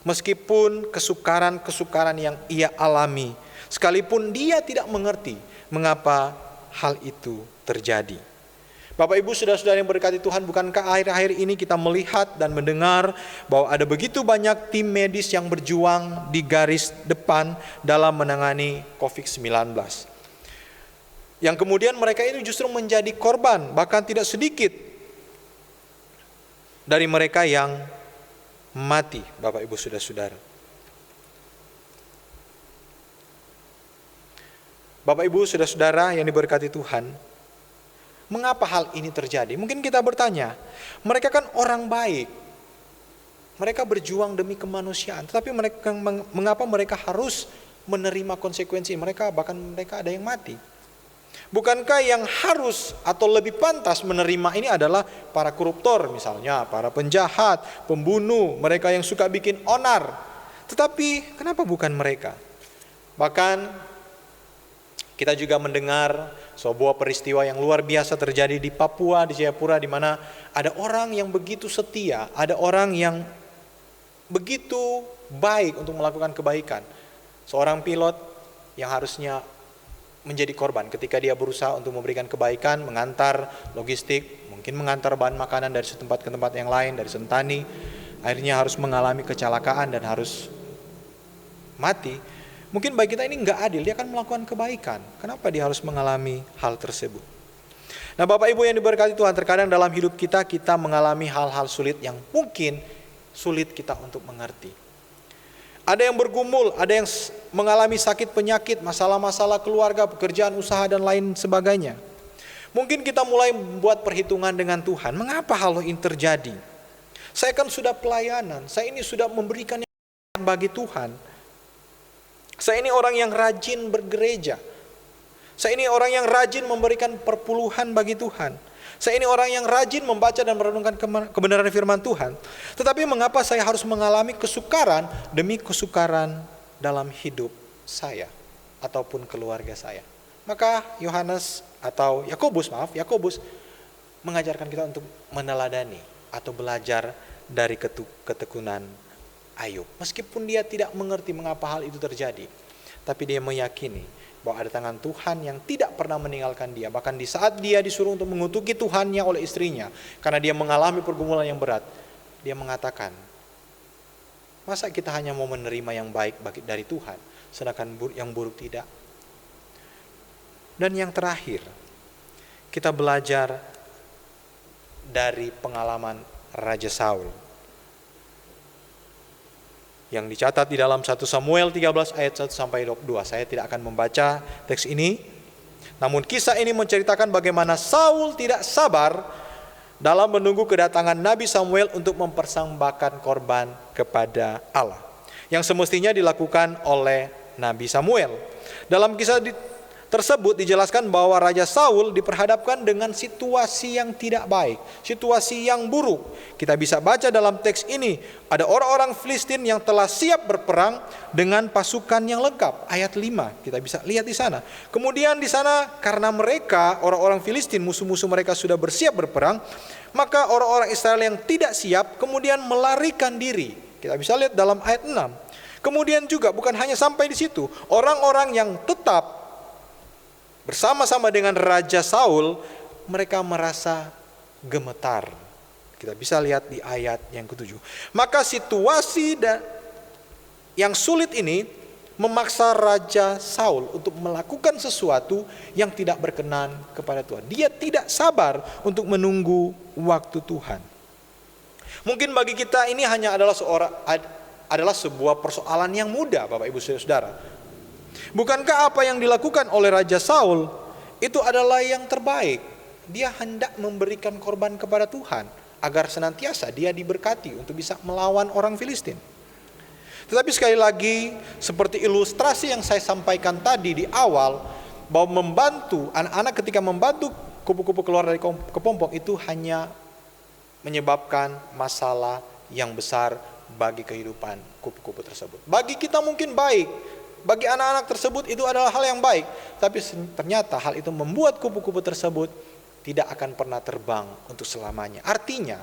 [SPEAKER 3] Meskipun kesukaran-kesukaran yang ia alami, sekalipun dia tidak mengerti mengapa hal itu terjadi. Bapak Ibu saudara-saudara yang berkati Tuhan, bukankah akhir-akhir ini kita melihat dan mendengar bahwa ada begitu banyak tim medis yang berjuang di garis depan dalam menangani COVID-19. Yang kemudian mereka ini justru menjadi korban, bahkan tidak sedikit dari mereka yang mati, Bapak Ibu saudara-saudara. Bapak Ibu saudara-saudara yang diberkati Tuhan, mengapa hal ini terjadi? Mungkin kita bertanya, mereka kan orang baik. Mereka berjuang demi kemanusiaan, tetapi mengapa mereka harus menerima konsekuensi? Bahkan mereka ada yang mati. Bukankah yang harus atau lebih pantas menerima ini adalah para koruptor misalnya, para penjahat, pembunuh, mereka yang suka bikin onar. Tetapi kenapa bukan mereka? Bahkan kita juga mendengar sebuah peristiwa yang luar biasa terjadi di Papua, di Jayapura, di mana ada orang yang begitu setia, ada orang yang begitu baik untuk melakukan kebaikan. Seorang pilot yang harusnya menjadi korban ketika dia berusaha untuk memberikan kebaikan, mengantar logistik, mungkin mengantar bahan makanan dari satu tempat ke tempat yang lain, dari Sentani, akhirnya harus mengalami kecelakaan dan harus mati. Mungkin bagi kita ini nggak adil, dia akan melakukan kebaikan. Kenapa dia harus mengalami hal tersebut? Nah, Bapak Ibu yang diberkati Tuhan, terkadang dalam hidup kita mengalami hal-hal sulit yang mungkin sulit kita untuk mengerti. Ada yang bergumul, ada yang mengalami sakit penyakit, masalah-masalah keluarga, pekerjaan, usaha, dan lain sebagainya. Mungkin kita mulai membuat perhitungan dengan Tuhan, mengapa hal ini terjadi? Saya kan sudah pelayanan, saya ini sudah memberikan yang terbaik bagi Tuhan. Saya ini orang yang rajin bergereja. Saya ini orang yang rajin memberikan perpuluhan bagi Tuhan. Saya ini orang yang rajin membaca dan merenungkan kebenaran firman Tuhan. Tetapi mengapa saya harus mengalami kesukaran demi kesukaran dalam hidup saya ataupun keluarga saya? Maka Yakobus mengajarkan kita untuk meneladani atau belajar dari ketekunan Ayub. Meskipun dia tidak mengerti mengapa hal itu terjadi, tapi dia meyakini bahwa ada tangan Tuhan yang tidak pernah meninggalkan dia. Bahkan di saat dia disuruh untuk mengutuki Tuhannya oleh istrinya, karena dia mengalami pergumulan yang berat, dia mengatakan, masa kita hanya mau menerima yang baik dari Tuhan, sedangkan yang buruk tidak? Dan yang terakhir, kita belajar dari pengalaman Raja Saul yang dicatat di dalam 1 Samuel 13 ayat 1 sampai 22. Saya tidak akan membaca teks ini. Namun kisah ini menceritakan bagaimana Saul tidak sabar dalam menunggu kedatangan Nabi Samuel untuk mempersembahkan korban kepada Allah, yang semestinya dilakukan oleh Nabi Samuel. Dalam kisah tersebut dijelaskan bahwa Raja Saul diperhadapkan dengan situasi yang tidak baik, situasi yang buruk. Kita bisa baca dalam teks ini, ada orang-orang Filistin yang telah siap berperang dengan pasukan yang lengkap. Ayat 5, kita bisa lihat di sana. Kemudian di sana karena mereka, orang-orang Filistin, musuh-musuh mereka sudah bersiap berperang, maka orang-orang Israel yang tidak siap kemudian melarikan diri. Kita bisa lihat dalam ayat 6. Kemudian juga bukan hanya sampai di situ, orang-orang yang tetap bersama-sama dengan Raja Saul, mereka merasa gemetar. Kita bisa lihat di ayat yang ke-7. Maka situasi yang sulit ini memaksa Raja Saul untuk melakukan sesuatu yang tidak berkenan kepada Tuhan. Dia tidak sabar untuk menunggu waktu Tuhan. Mungkin bagi kita ini hanya adalah sebuah persoalan yang mudah, Bapak Ibu Saudara. Bukankah apa yang dilakukan oleh Raja Saul itu adalah yang terbaik? Dia hendak memberikan korban kepada Tuhan agar senantiasa dia diberkati untuk bisa melawan orang Filistin. Tetapi sekali lagi, seperti ilustrasi yang saya sampaikan tadi di awal, bahwa membantu anak-anak ketika membantu kupu-kupu keluar dari kepompong itu hanya menyebabkan masalah yang besar bagi kehidupan kupu-kupu tersebut. Bagi kita mungkin baik, bagi anak-anak tersebut itu adalah hal yang baik, tapi ternyata hal itu membuat kupu-kupu tersebut tidak akan pernah terbang untuk selamanya. Artinya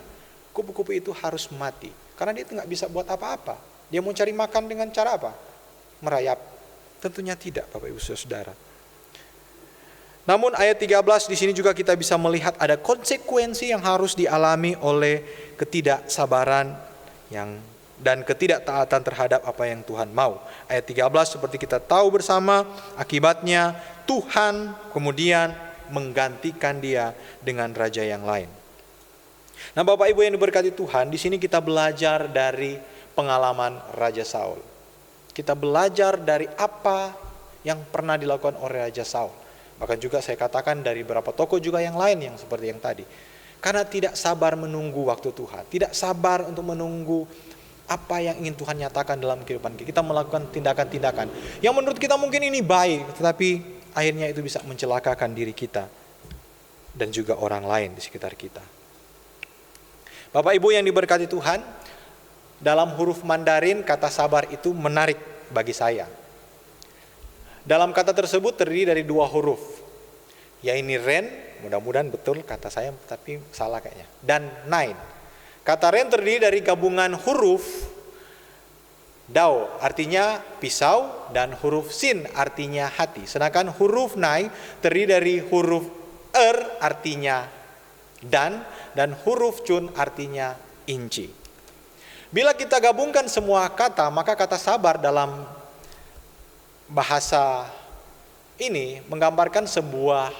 [SPEAKER 3] kupu-kupu itu harus mati, karena dia nggak bisa buat apa-apa. Dia mau cari makan dengan cara apa? Merayap? Tentunya tidak, Bapak Ibu Saudara. Namun ayat 13 di sini juga kita bisa melihat ada konsekuensi yang harus dialami oleh ketidaksabaran dan ketidaktaatan terhadap apa yang Tuhan mau. Ayat 13 seperti kita tahu bersama, akibatnya Tuhan kemudian menggantikan dia dengan raja yang lain. Nah, Bapak Ibu yang diberkati Tuhan, di sini kita belajar dari pengalaman Raja Saul. Kita belajar dari apa yang pernah dilakukan oleh Raja Saul. Bahkan juga saya katakan dari beberapa tokoh juga yang lain yang seperti yang tadi. Karena tidak sabar menunggu waktu Tuhan, tidak sabar untuk menunggu apa yang ingin Tuhan nyatakan dalam kehidupan kita. Kita melakukan tindakan-tindakan yang menurut kita mungkin ini baik, tetapi akhirnya itu bisa mencelakakan diri kita dan juga orang lain di sekitar kita. Bapak Ibu yang diberkati Tuhan, dalam huruf Mandarin kata sabar itu menarik bagi saya. Dalam kata tersebut terdiri dari 2 huruf, yaitu ren, mudah-mudahan betul kata saya tapi salah kayaknya, dan nain. Kata ren terdiri dari gabungan huruf dao artinya pisau dan huruf sin artinya hati. Sedangkan huruf nai terdiri dari huruf artinya dan huruf cun artinya inci. Bila kita gabungkan semua kata, maka kata sabar dalam bahasa ini menggambarkan sebelah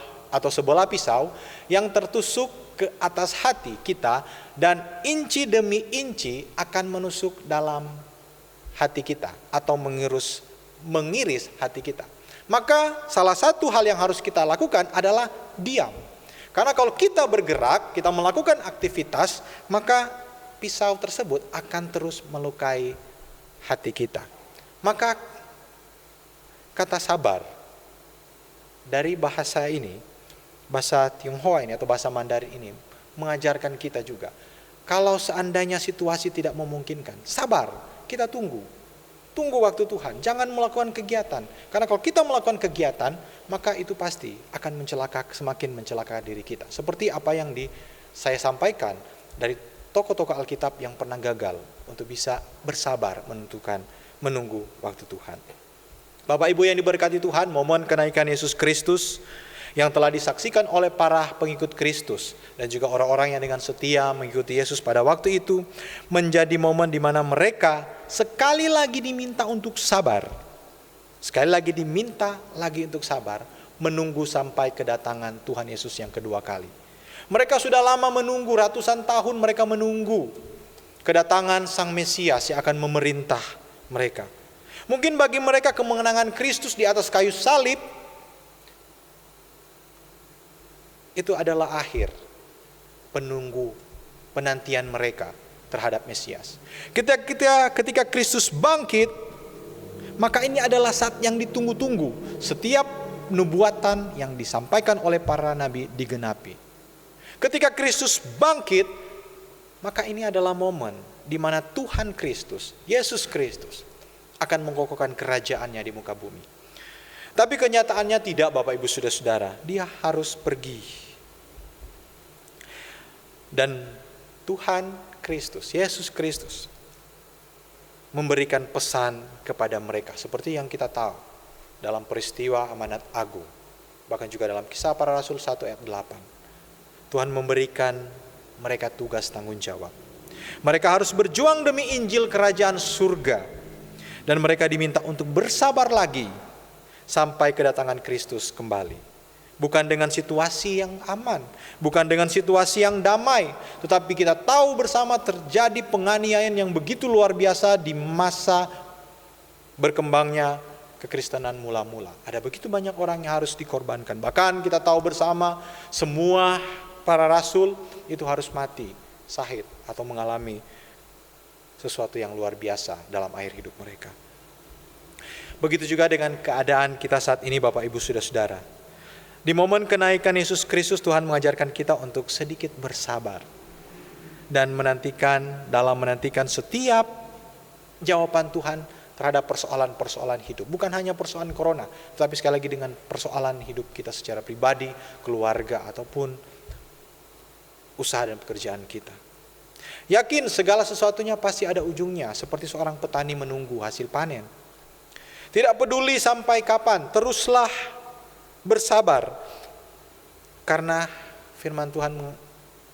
[SPEAKER 3] pisau yang tertusuk ke atas hati kita, dan inci demi inci akan menusuk dalam hati kita atau mengiris hati kita. Maka salah satu hal yang harus kita lakukan adalah diam. Karena kalau kita bergerak, kita melakukan aktivitas, maka pisau tersebut akan terus melukai hati kita. Maka kata sabar dari bahasa ini, bahasa Tionghoa ini atau bahasa Mandarin ini mengajarkan kita juga, kalau seandainya situasi tidak memungkinkan, sabar, kita tunggu waktu Tuhan, jangan melakukan kegiatan. Karena kalau kita melakukan kegiatan, maka itu pasti akan semakin mencelakakan diri kita. Seperti apa yang saya sampaikan dari tokoh-tokoh Alkitab yang pernah gagal untuk bisa bersabar menunggu waktu Tuhan. Bapak Ibu yang diberkati Tuhan, momen kenaikan Yesus Kristus yang telah disaksikan oleh para pengikut Kristus dan juga orang-orang yang dengan setia mengikuti Yesus pada waktu itu menjadi momen di mana mereka sekali lagi diminta untuk sabar. Sekali lagi diminta lagi untuk sabar, menunggu sampai kedatangan Tuhan Yesus yang kedua kali. Mereka sudah lama menunggu, ratusan tahun mereka menunggu kedatangan Sang Mesias yang akan memerintah mereka. Mungkin bagi mereka kemenangan Kristus di atas kayu salib itu adalah akhir penantian mereka terhadap Mesias. Ketika Kristus bangkit, maka ini adalah saat yang ditunggu-tunggu. Setiap nubuatan yang disampaikan oleh para nabi digenapi. Ketika Kristus bangkit, maka ini adalah momen di mana Tuhan Kristus, Yesus Kristus, akan mengokohkan kerajaannya di muka bumi. Tapi kenyataannya tidak, Bapak Ibu Saudara-saudara. Dia harus pergi. Dan Tuhan Kristus, Yesus Kristus, memberikan pesan kepada mereka. Seperti yang kita tahu dalam peristiwa amanat agung. Bahkan juga dalam Kisah Para Rasul 1 ayat 8. Tuhan memberikan mereka tugas tanggung jawab. Mereka harus berjuang demi Injil kerajaan surga. Dan mereka diminta untuk bersabar lagi sampai kedatangan Kristus kembali. Bukan dengan situasi yang aman, bukan dengan situasi yang damai, tetapi kita tahu bersama terjadi penganiayaan yang begitu luar biasa di masa berkembangnya kekristenan mula-mula. Ada begitu banyak orang yang harus dikorbankan. Bahkan kita tahu bersama semua para rasul itu harus mati, syahid atau mengalami sesuatu yang luar biasa dalam akhir hidup mereka. Begitu juga dengan keadaan kita saat ini, Bapak Ibu Saudara-saudara. Di momen kenaikan Yesus Kristus, Tuhan mengajarkan kita untuk sedikit bersabar dan menantikan setiap jawaban Tuhan terhadap persoalan-persoalan hidup. Bukan hanya persoalan corona, tetapi sekali lagi dengan persoalan hidup kita secara pribadi, keluarga, ataupun usaha dan pekerjaan kita. Yakin segala sesuatunya pasti ada ujungnya, seperti seorang petani menunggu hasil panen. Tidak peduli sampai kapan, teruslah bersabar. Karena firman Tuhan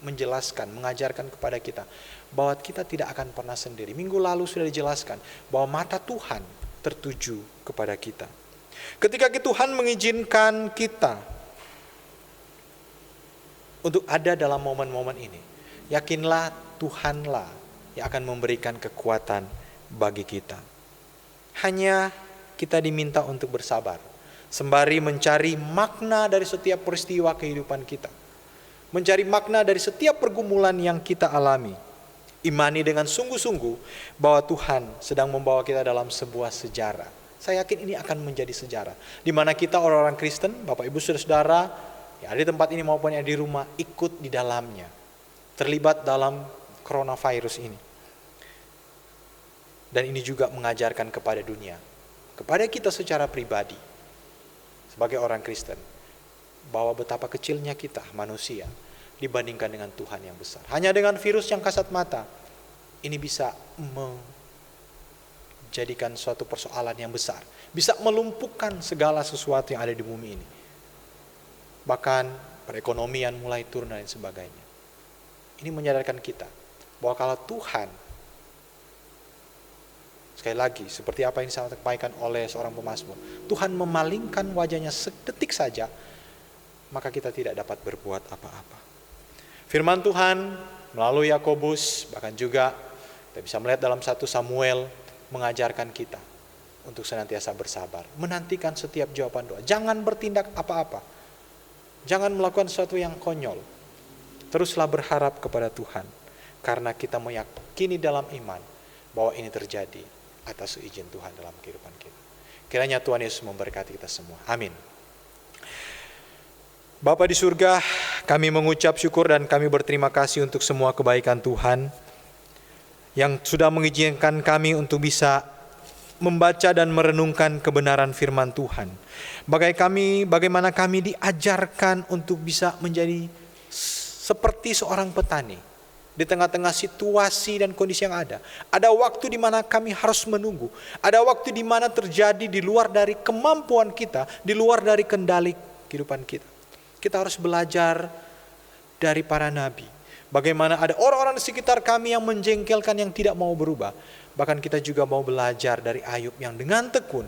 [SPEAKER 3] mengajarkan kepada kita bahwa kita tidak akan pernah sendiri. Minggu lalu sudah dijelaskan bahwa mata Tuhan tertuju kepada kita. Ketika Tuhan mengizinkan kita untuk ada dalam momen-momen ini, yakinlah Tuhanlah yang akan memberikan kekuatan bagi kita. Hanya kita diminta untuk bersabar, sembari mencari makna dari setiap peristiwa kehidupan kita. Mencari makna dari setiap pergumulan yang kita alami. imani dengan sungguh-sungguh bahwa Tuhan sedang membawa kita dalam sebuah sejarah. Saya yakin ini akan menjadi sejarah, di mana kita orang-orang Kristen, Bapak Ibu Saudara-saudara, yang ada di tempat ini maupun yang di rumah, ikut di dalamnya, terlibat dalam coronavirus ini. Dan ini juga mengajarkan kepada dunia, kepada kita secara pribadi, sebagai orang Kristen, bahwa betapa kecilnya kita manusia dibandingkan dengan Tuhan yang besar. Hanya dengan virus yang kasat mata, ini bisa menjadikan suatu persoalan yang besar. Bisa melumpuhkan segala sesuatu yang ada di bumi ini. Bahkan perekonomian mulai turun dan sebagainya. Ini menyadarkan kita bahwa kalau Tuhan, sekali lagi, seperti apa yang disampaikan oleh seorang pemazmur, Tuhan memalingkan wajahnya sedetik saja, maka kita tidak dapat berbuat apa-apa. Firman Tuhan melalui Yakobus, bahkan juga kita bisa melihat dalam 1 Samuel, mengajarkan kita untuk senantiasa bersabar, menantikan setiap jawaban doa. Jangan bertindak apa-apa, jangan melakukan sesuatu yang konyol. Teruslah berharap kepada Tuhan, karena kita meyakini dalam iman bahwa ini terjadi atas izin Tuhan dalam kehidupan kita. Kiranya Tuhan Yesus memberkati kita semua. Amin. Bapa di surga, kami mengucap syukur dan kami berterima kasih untuk semua kebaikan Tuhan yang sudah mengizinkan kami untuk bisa membaca dan merenungkan kebenaran firman Tuhan. Bagaimana kami diajarkan untuk bisa menjadi seperti seorang petani di tengah-tengah situasi dan kondisi yang ada. Ada waktu di mana kami harus menunggu. Ada waktu di mana terjadi di luar dari kemampuan kita, di luar dari kendali kehidupan kita. Kita harus belajar dari para nabi. Bagaimana ada orang-orang di sekitar kami yang menjengkelkan, yang tidak mau berubah. Bahkan kita juga mau belajar dari Ayub yang dengan tekun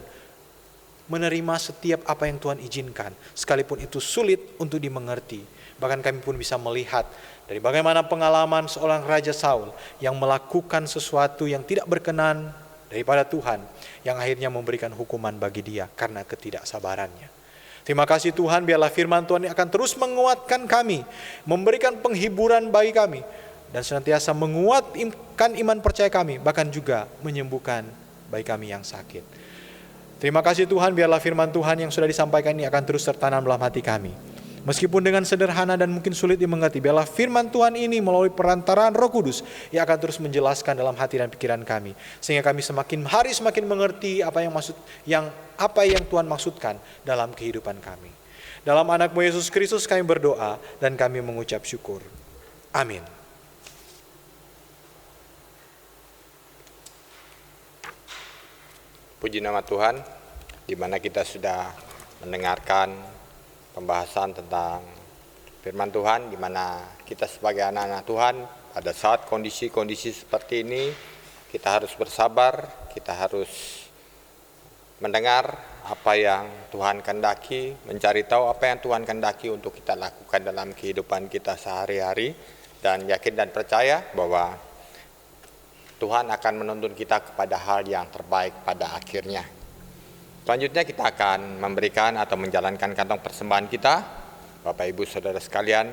[SPEAKER 3] menerima setiap apa yang Tuhan izinkan, sekalipun itu sulit untuk dimengerti. Bahkan kami pun bisa melihat dari bagaimana pengalaman seorang Raja Saul yang melakukan sesuatu yang tidak berkenan daripada Tuhan, yang akhirnya memberikan hukuman bagi dia karena ketidaksabarannya. Terima kasih Tuhan, biarlah firman Tuhan ini akan terus menguatkan kami, memberikan penghiburan bagi kami, dan senantiasa menguatkan iman percaya kami, bahkan juga menyembuhkan bagi kami yang sakit. Terima kasih Tuhan, biarlah firman Tuhan yang sudah disampaikan ini akan terus tertanam dalam hati kami. Meskipun dengan sederhana dan mungkin sulit dimengerti, biarlah firman Tuhan ini melalui perantaraan Roh Kudus yang akan terus menjelaskan dalam hati dan pikiran kami, sehingga kami semakin hari semakin mengerti apa yang Tuhan maksudkan dalam kehidupan kami. Dalam anak-Mu Yesus Kristus kami berdoa dan kami mengucap syukur. Amin.
[SPEAKER 2] Puji nama Tuhan, di mana kita sudah mendengarkan pembahasan tentang firman Tuhan, di mana kita sebagai anak-anak Tuhan pada saat kondisi-kondisi seperti ini kita harus bersabar, kita harus mendengar apa yang Tuhan kehendaki, mencari tahu apa yang Tuhan kehendaki untuk kita lakukan dalam kehidupan kita sehari-hari, dan yakin dan percaya bahwa Tuhan akan menuntun kita kepada hal yang terbaik pada akhirnya. Selanjutnya kita akan memberikan atau menjalankan kantong persembahan kita. Bapak Ibu Saudara sekalian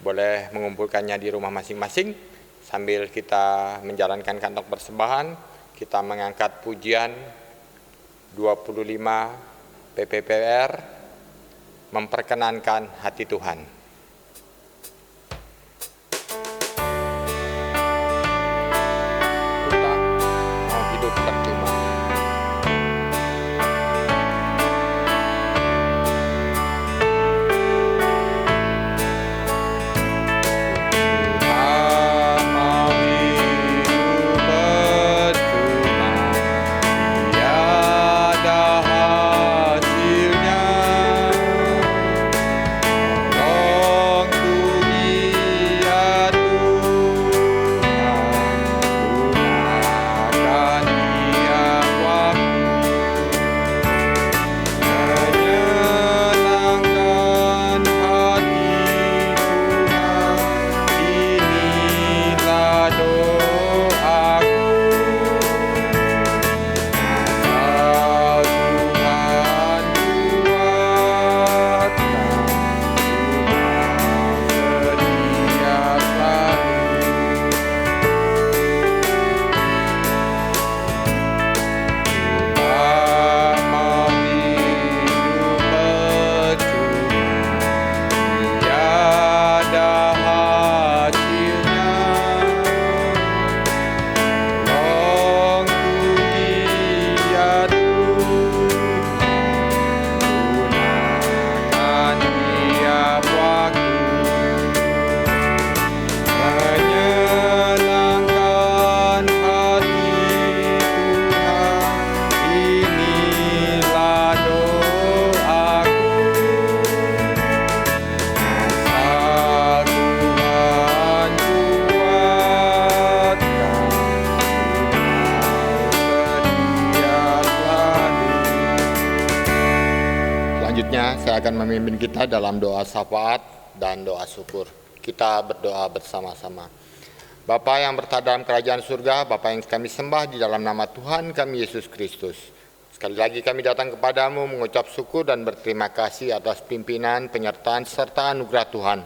[SPEAKER 2] boleh mengumpulkannya di rumah masing-masing. Sambil kita menjalankan kantong persembahan, kita mengangkat pujian 25 PPPR, memperkenankan hati Tuhan. Kita mau hidup percuma.
[SPEAKER 4] Oh
[SPEAKER 2] akan memimpin kita dalam doa syafaat dan doa syukur. Kita berdoa bersama-sama. Bapa yang berada dalam kerajaan surga, Bapa yang kami sembah di dalam nama Tuhan kami Yesus Kristus. Sekali lagi kami datang kepadamu mengucap syukur dan berterima kasih atas pimpinan, penyertaan, serta anugerah Tuhan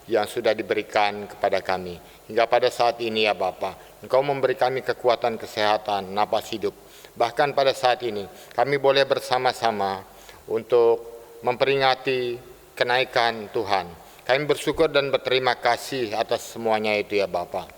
[SPEAKER 2] yang sudah diberikan kepada kami. Hingga pada saat ini ya Bapa, Engkau memberi kami kekuatan, kesehatan, napas hidup. Bahkan pada saat ini kami boleh bersama-sama untuk memperingati kenaikan Tuhan. Kami bersyukur dan berterima kasih atas semuanya itu ya Bapa.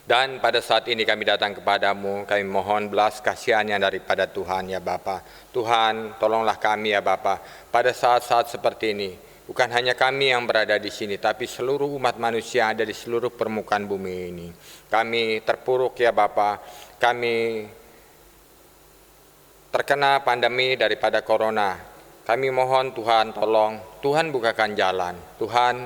[SPEAKER 2] Dan pada saat ini kami datang kepadamu, kami mohon belas kasihan yang daripada Tuhan ya Bapa. Tuhan, tolonglah kami ya Bapa. Pada saat-saat seperti ini, bukan hanya kami yang berada di sini, tapi seluruh umat manusia yang ada di seluruh permukaan bumi ini. Kami terpuruk ya Bapa. Kami terkena pandemi daripada corona. Kami mohon Tuhan tolong, Tuhan bukakan jalan. Tuhan,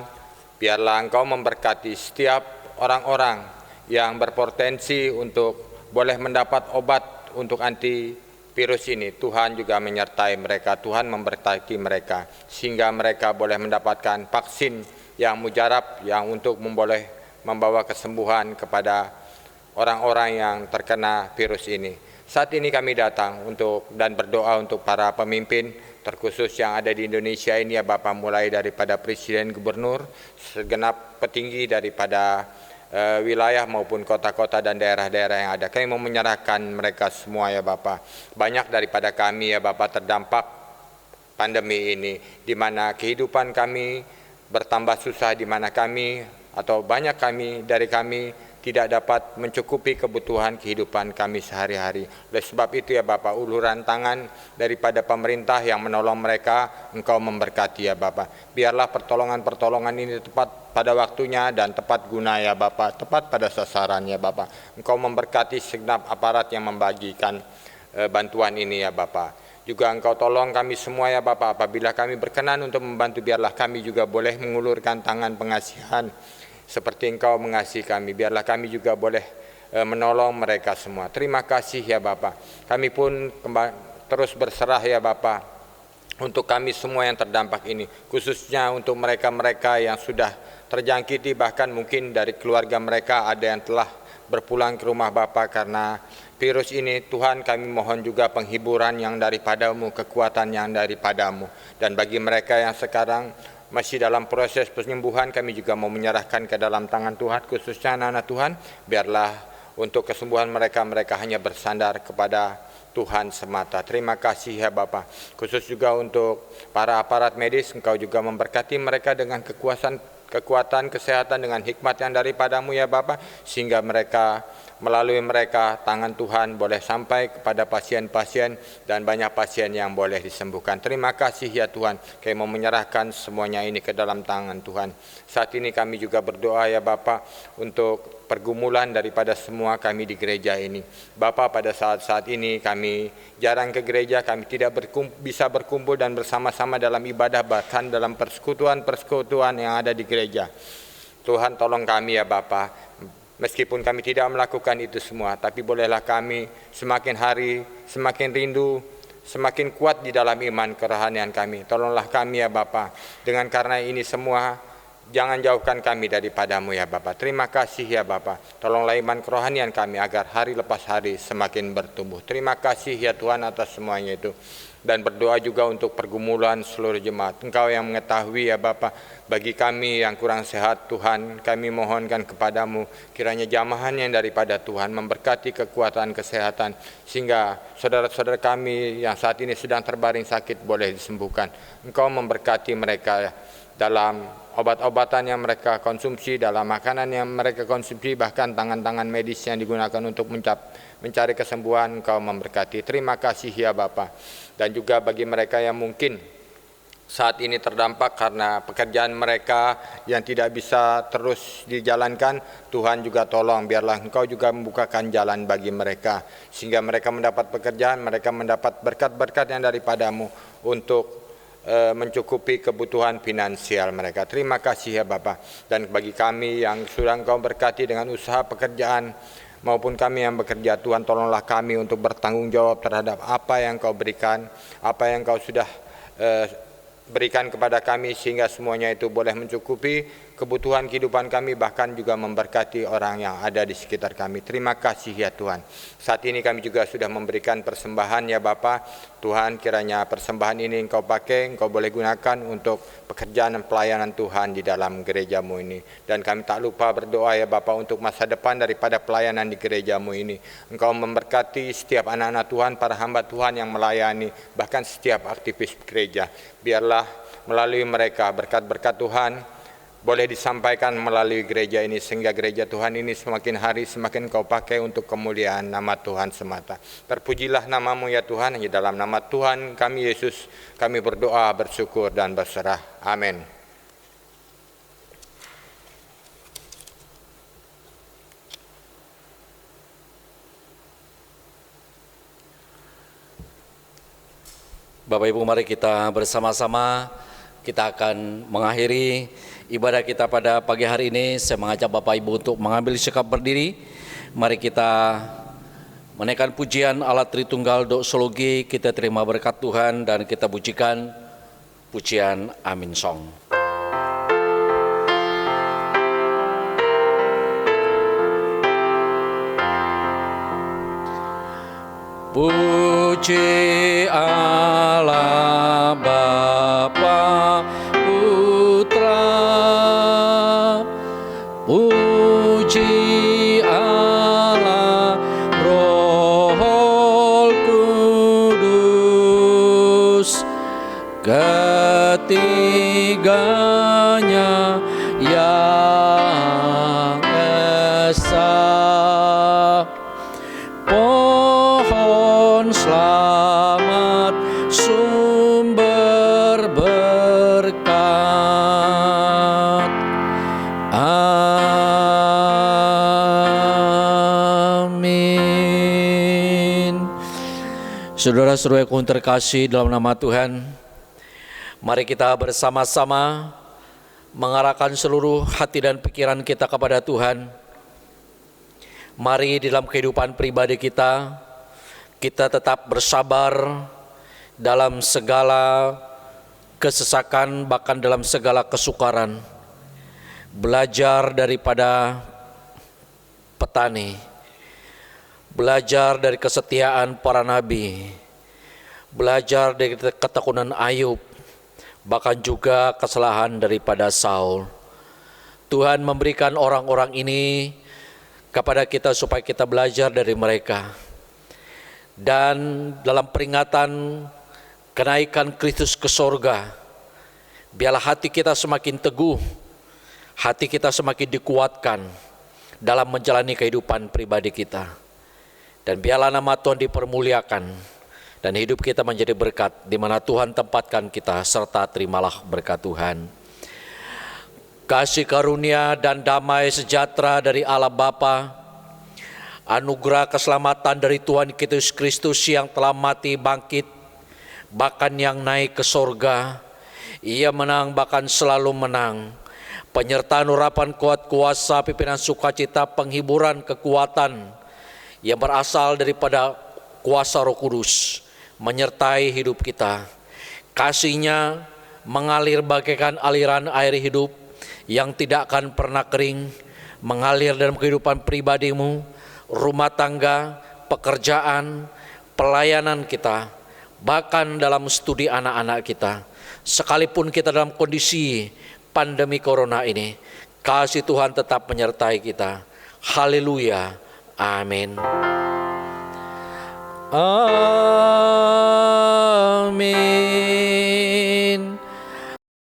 [SPEAKER 2] biarlah Engkau memberkati setiap orang-orang yang berpotensi untuk boleh mendapat obat untuk antivirus ini. Tuhan juga menyertai mereka, Tuhan memberkati mereka, sehingga mereka boleh mendapatkan vaksin yang mujarab yang untuk membawa kesembuhan kepada orang-orang yang terkena virus ini. Saat ini kami datang dan berdoa untuk para pemimpin, terkhusus yang ada di Indonesia ini ya Bapak, mulai daripada Presiden, Gubernur, segenap petinggi daripada wilayah maupun kota-kota dan daerah-daerah yang ada. Kami mau menyerahkan mereka semua ya Bapak. Banyak daripada kami ya Bapak terdampak pandemi ini, di mana kehidupan kami bertambah susah, di mana kami atau banyak dari kami tidak dapat mencukupi kebutuhan kehidupan kami sehari-hari. Oleh sebab itu ya Bapak, uluran tangan daripada pemerintah yang menolong mereka, Engkau memberkati ya Bapak. Biarlah pertolongan-pertolongan ini tepat pada waktunya dan tepat guna ya Bapak, tepat pada sasaran ya Bapak. Engkau memberkati segenap aparat yang membagikan bantuan ini ya Bapak. Juga Engkau tolong kami semua ya Bapak, apabila kami berkenan untuk membantu, biarlah kami juga boleh mengulurkan tangan pengasihan seperti Engkau mengasihi kami. Biarlah kami juga boleh menolong mereka semua. Terima kasih ya Bapak. Kami pun terus berserah ya Bapak untuk kami semua yang terdampak ini, khususnya untuk mereka-mereka yang sudah terjangkiti, bahkan mungkin dari keluarga mereka ada yang telah berpulang ke rumah Bapak karena virus ini. Tuhan, kami mohon juga penghiburan yang daripadamu, kekuatan yang daripadamu. Dan bagi mereka yang sekarang masih dalam proses penyembuhan, kami juga mau menyerahkan ke dalam tangan Tuhan, khususnya anak-anak Tuhan. Biarlah untuk kesembuhan mereka hanya bersandar kepada Tuhan semata. Terima kasih ya Bapak. Khusus juga untuk para aparat medis, Engkau juga memberkati mereka dengan kekuatan kesehatan dengan hikmat yang daripadamu ya Bapak, sehingga melalui mereka tangan Tuhan boleh sampai kepada pasien-pasien dan banyak pasien yang boleh disembuhkan. Terima kasih ya Tuhan, kami mau menyerahkan semuanya ini ke dalam tangan Tuhan. Saat ini kami juga berdoa ya Bapak untuk pergumulan daripada semua kami di gereja ini. Bapak, pada saat-saat ini kami jarang ke gereja, kami tidak bisa berkumpul dan bersama-sama dalam ibadah, bahkan dalam persekutuan yang ada di gereja. Tuhan tolong kami ya Bapak. Meskipun kami tidak melakukan itu semua, tapi bolehlah kami semakin hari semakin rindu, semakin kuat di dalam iman kerohanian kami. Tolonglah kami ya Bapa. Dengan karena ini semua, jangan jauhkan kami daripadamu ya Bapa. Terima kasih ya Bapa. Tolonglah iman kerohanian kami agar hari lepas hari semakin bertumbuh. Terima kasih ya Tuhan atas semuanya itu. Dan berdoa juga untuk pergumulan seluruh jemaat. Engkau yang mengetahui ya Bapa, bagi kami yang kurang sehat Tuhan, kami mohonkan kepadamu, kiranya jamahan yang daripada Tuhan memberkati kekuatan kesehatan, sehingga saudara-saudara kami yang saat ini sedang terbaring sakit boleh disembuhkan. Engkau memberkati mereka dalam obat-obatan yang mereka konsumsi, dalam makanan yang mereka konsumsi, bahkan tangan-tangan medis yang digunakan untuk mencari kesembuhan. Engkau memberkati. Terima kasih ya Bapa. Dan juga bagi mereka yang mungkin saat ini terdampak karena pekerjaan mereka yang tidak bisa terus dijalankan, Tuhan juga tolong, biarlah Engkau juga membukakan jalan bagi mereka, sehingga mereka mendapat pekerjaan, mereka mendapat berkat-berkat yang daripadamu untuk mencukupi kebutuhan finansial mereka. Terima kasih ya Bapa. Dan bagi kami yang sudah Engkau berkati dengan usaha pekerjaan, maupun kami yang bekerja, Tuhan tolonglah kami untuk bertanggung jawab terhadap apa yang Kau berikan, apa yang Kau sudah berikan kepada kami sehingga semuanya itu boleh mencukupi kebutuhan kehidupan kami, bahkan juga memberkati orang yang ada di sekitar kami. Terima kasih ya Tuhan. Saat ini kami juga sudah memberikan persembahan ya Bapa. Tuhan, kiranya persembahan ini Engkau pakai, Engkau boleh gunakan untuk pekerjaan dan pelayanan Tuhan di dalam gerejamu ini. Dan kami tak lupa berdoa ya Bapa untuk masa depan daripada pelayanan di gerejamu ini. Engkau memberkati setiap anak-anak Tuhan, para hamba Tuhan yang melayani, bahkan setiap aktivis gereja. Biarlah melalui mereka berkat-berkat Tuhan boleh disampaikan melalui gereja ini, sehingga gereja Tuhan ini semakin hari semakin Kau pakai untuk kemuliaan nama Tuhan semata. Terpujilah nama-Mu ya Tuhan. Di dalam nama Tuhan kami Yesus kami berdoa, bersyukur dan berserah. Amin.
[SPEAKER 1] Bapak Ibu, mari kita bersama-sama kita akan mengakhiri ibadah kita pada pagi hari ini. Saya mengajak Bapak Ibu untuk mengambil sikap berdiri. Mari kita menaikkan pujian Allah Tritunggal doksologi, kita terima berkat Tuhan dan kita pujikan pujian Amin Song. Puji Allah Bapa Putra, puji Allah Roh Kudus, ketiganya yang esa. Selamat sumber berkat. Amin. Saudara-saudaraku yang terkasih dalam nama Tuhan, mari kita bersama-sama mengarahkan seluruh hati dan pikiran kita kepada Tuhan. Mari dalam kehidupan pribadi kita tetap bersabar dalam segala kesesakan, bahkan dalam segala kesukaran. Belajar daripada petani, belajar dari kesetiaan para nabi, belajar dari ketekunan Ayub, bahkan juga kesalahan daripada Saul. Tuhan memberikan orang-orang ini kepada kita supaya kita belajar dari mereka. Dan dalam peringatan kenaikan Kristus ke sorga, biarlah hati kita semakin teguh, hati kita semakin dikuatkan dalam menjalani kehidupan pribadi kita. Dan biarlah nama Tuhan dipermuliakan dan hidup kita menjadi berkat di mana Tuhan tempatkan kita, serta terimalah berkat Tuhan. Kasih karunia dan damai sejahtera dari Allah Bapa, anugerah keselamatan dari Tuhan Yesus Kristus yang telah mati bangkit, bahkan yang naik ke sorga, Ia menang bahkan selalu menang, penyertaan urapan kuat kuasa, pimpinan sukacita, penghiburan kekuatan yang berasal daripada kuasa Roh Kudus menyertai hidup kita. Kasih-Nya mengalir bagaikan aliran air hidup yang tidak akan pernah kering, mengalir dalam kehidupan pribadimu, rumah tangga, pekerjaan, pelayanan kita, bahkan dalam studi anak-anak kita. Sekalipun kita dalam kondisi pandemi corona ini, kasih Tuhan tetap menyertai kita. Haleluya. Amin. Amin.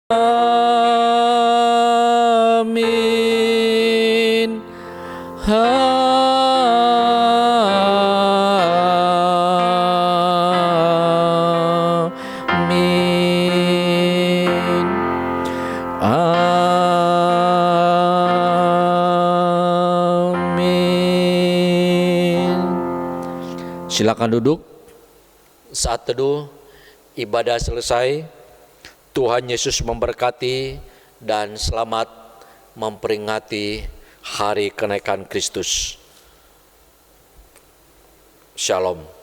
[SPEAKER 1] Amin. Silakan duduk. Saat teduh ibadah selesai, Tuhan Yesus memberkati dan selamat memperingati hari kenaikan Kristus. Shalom.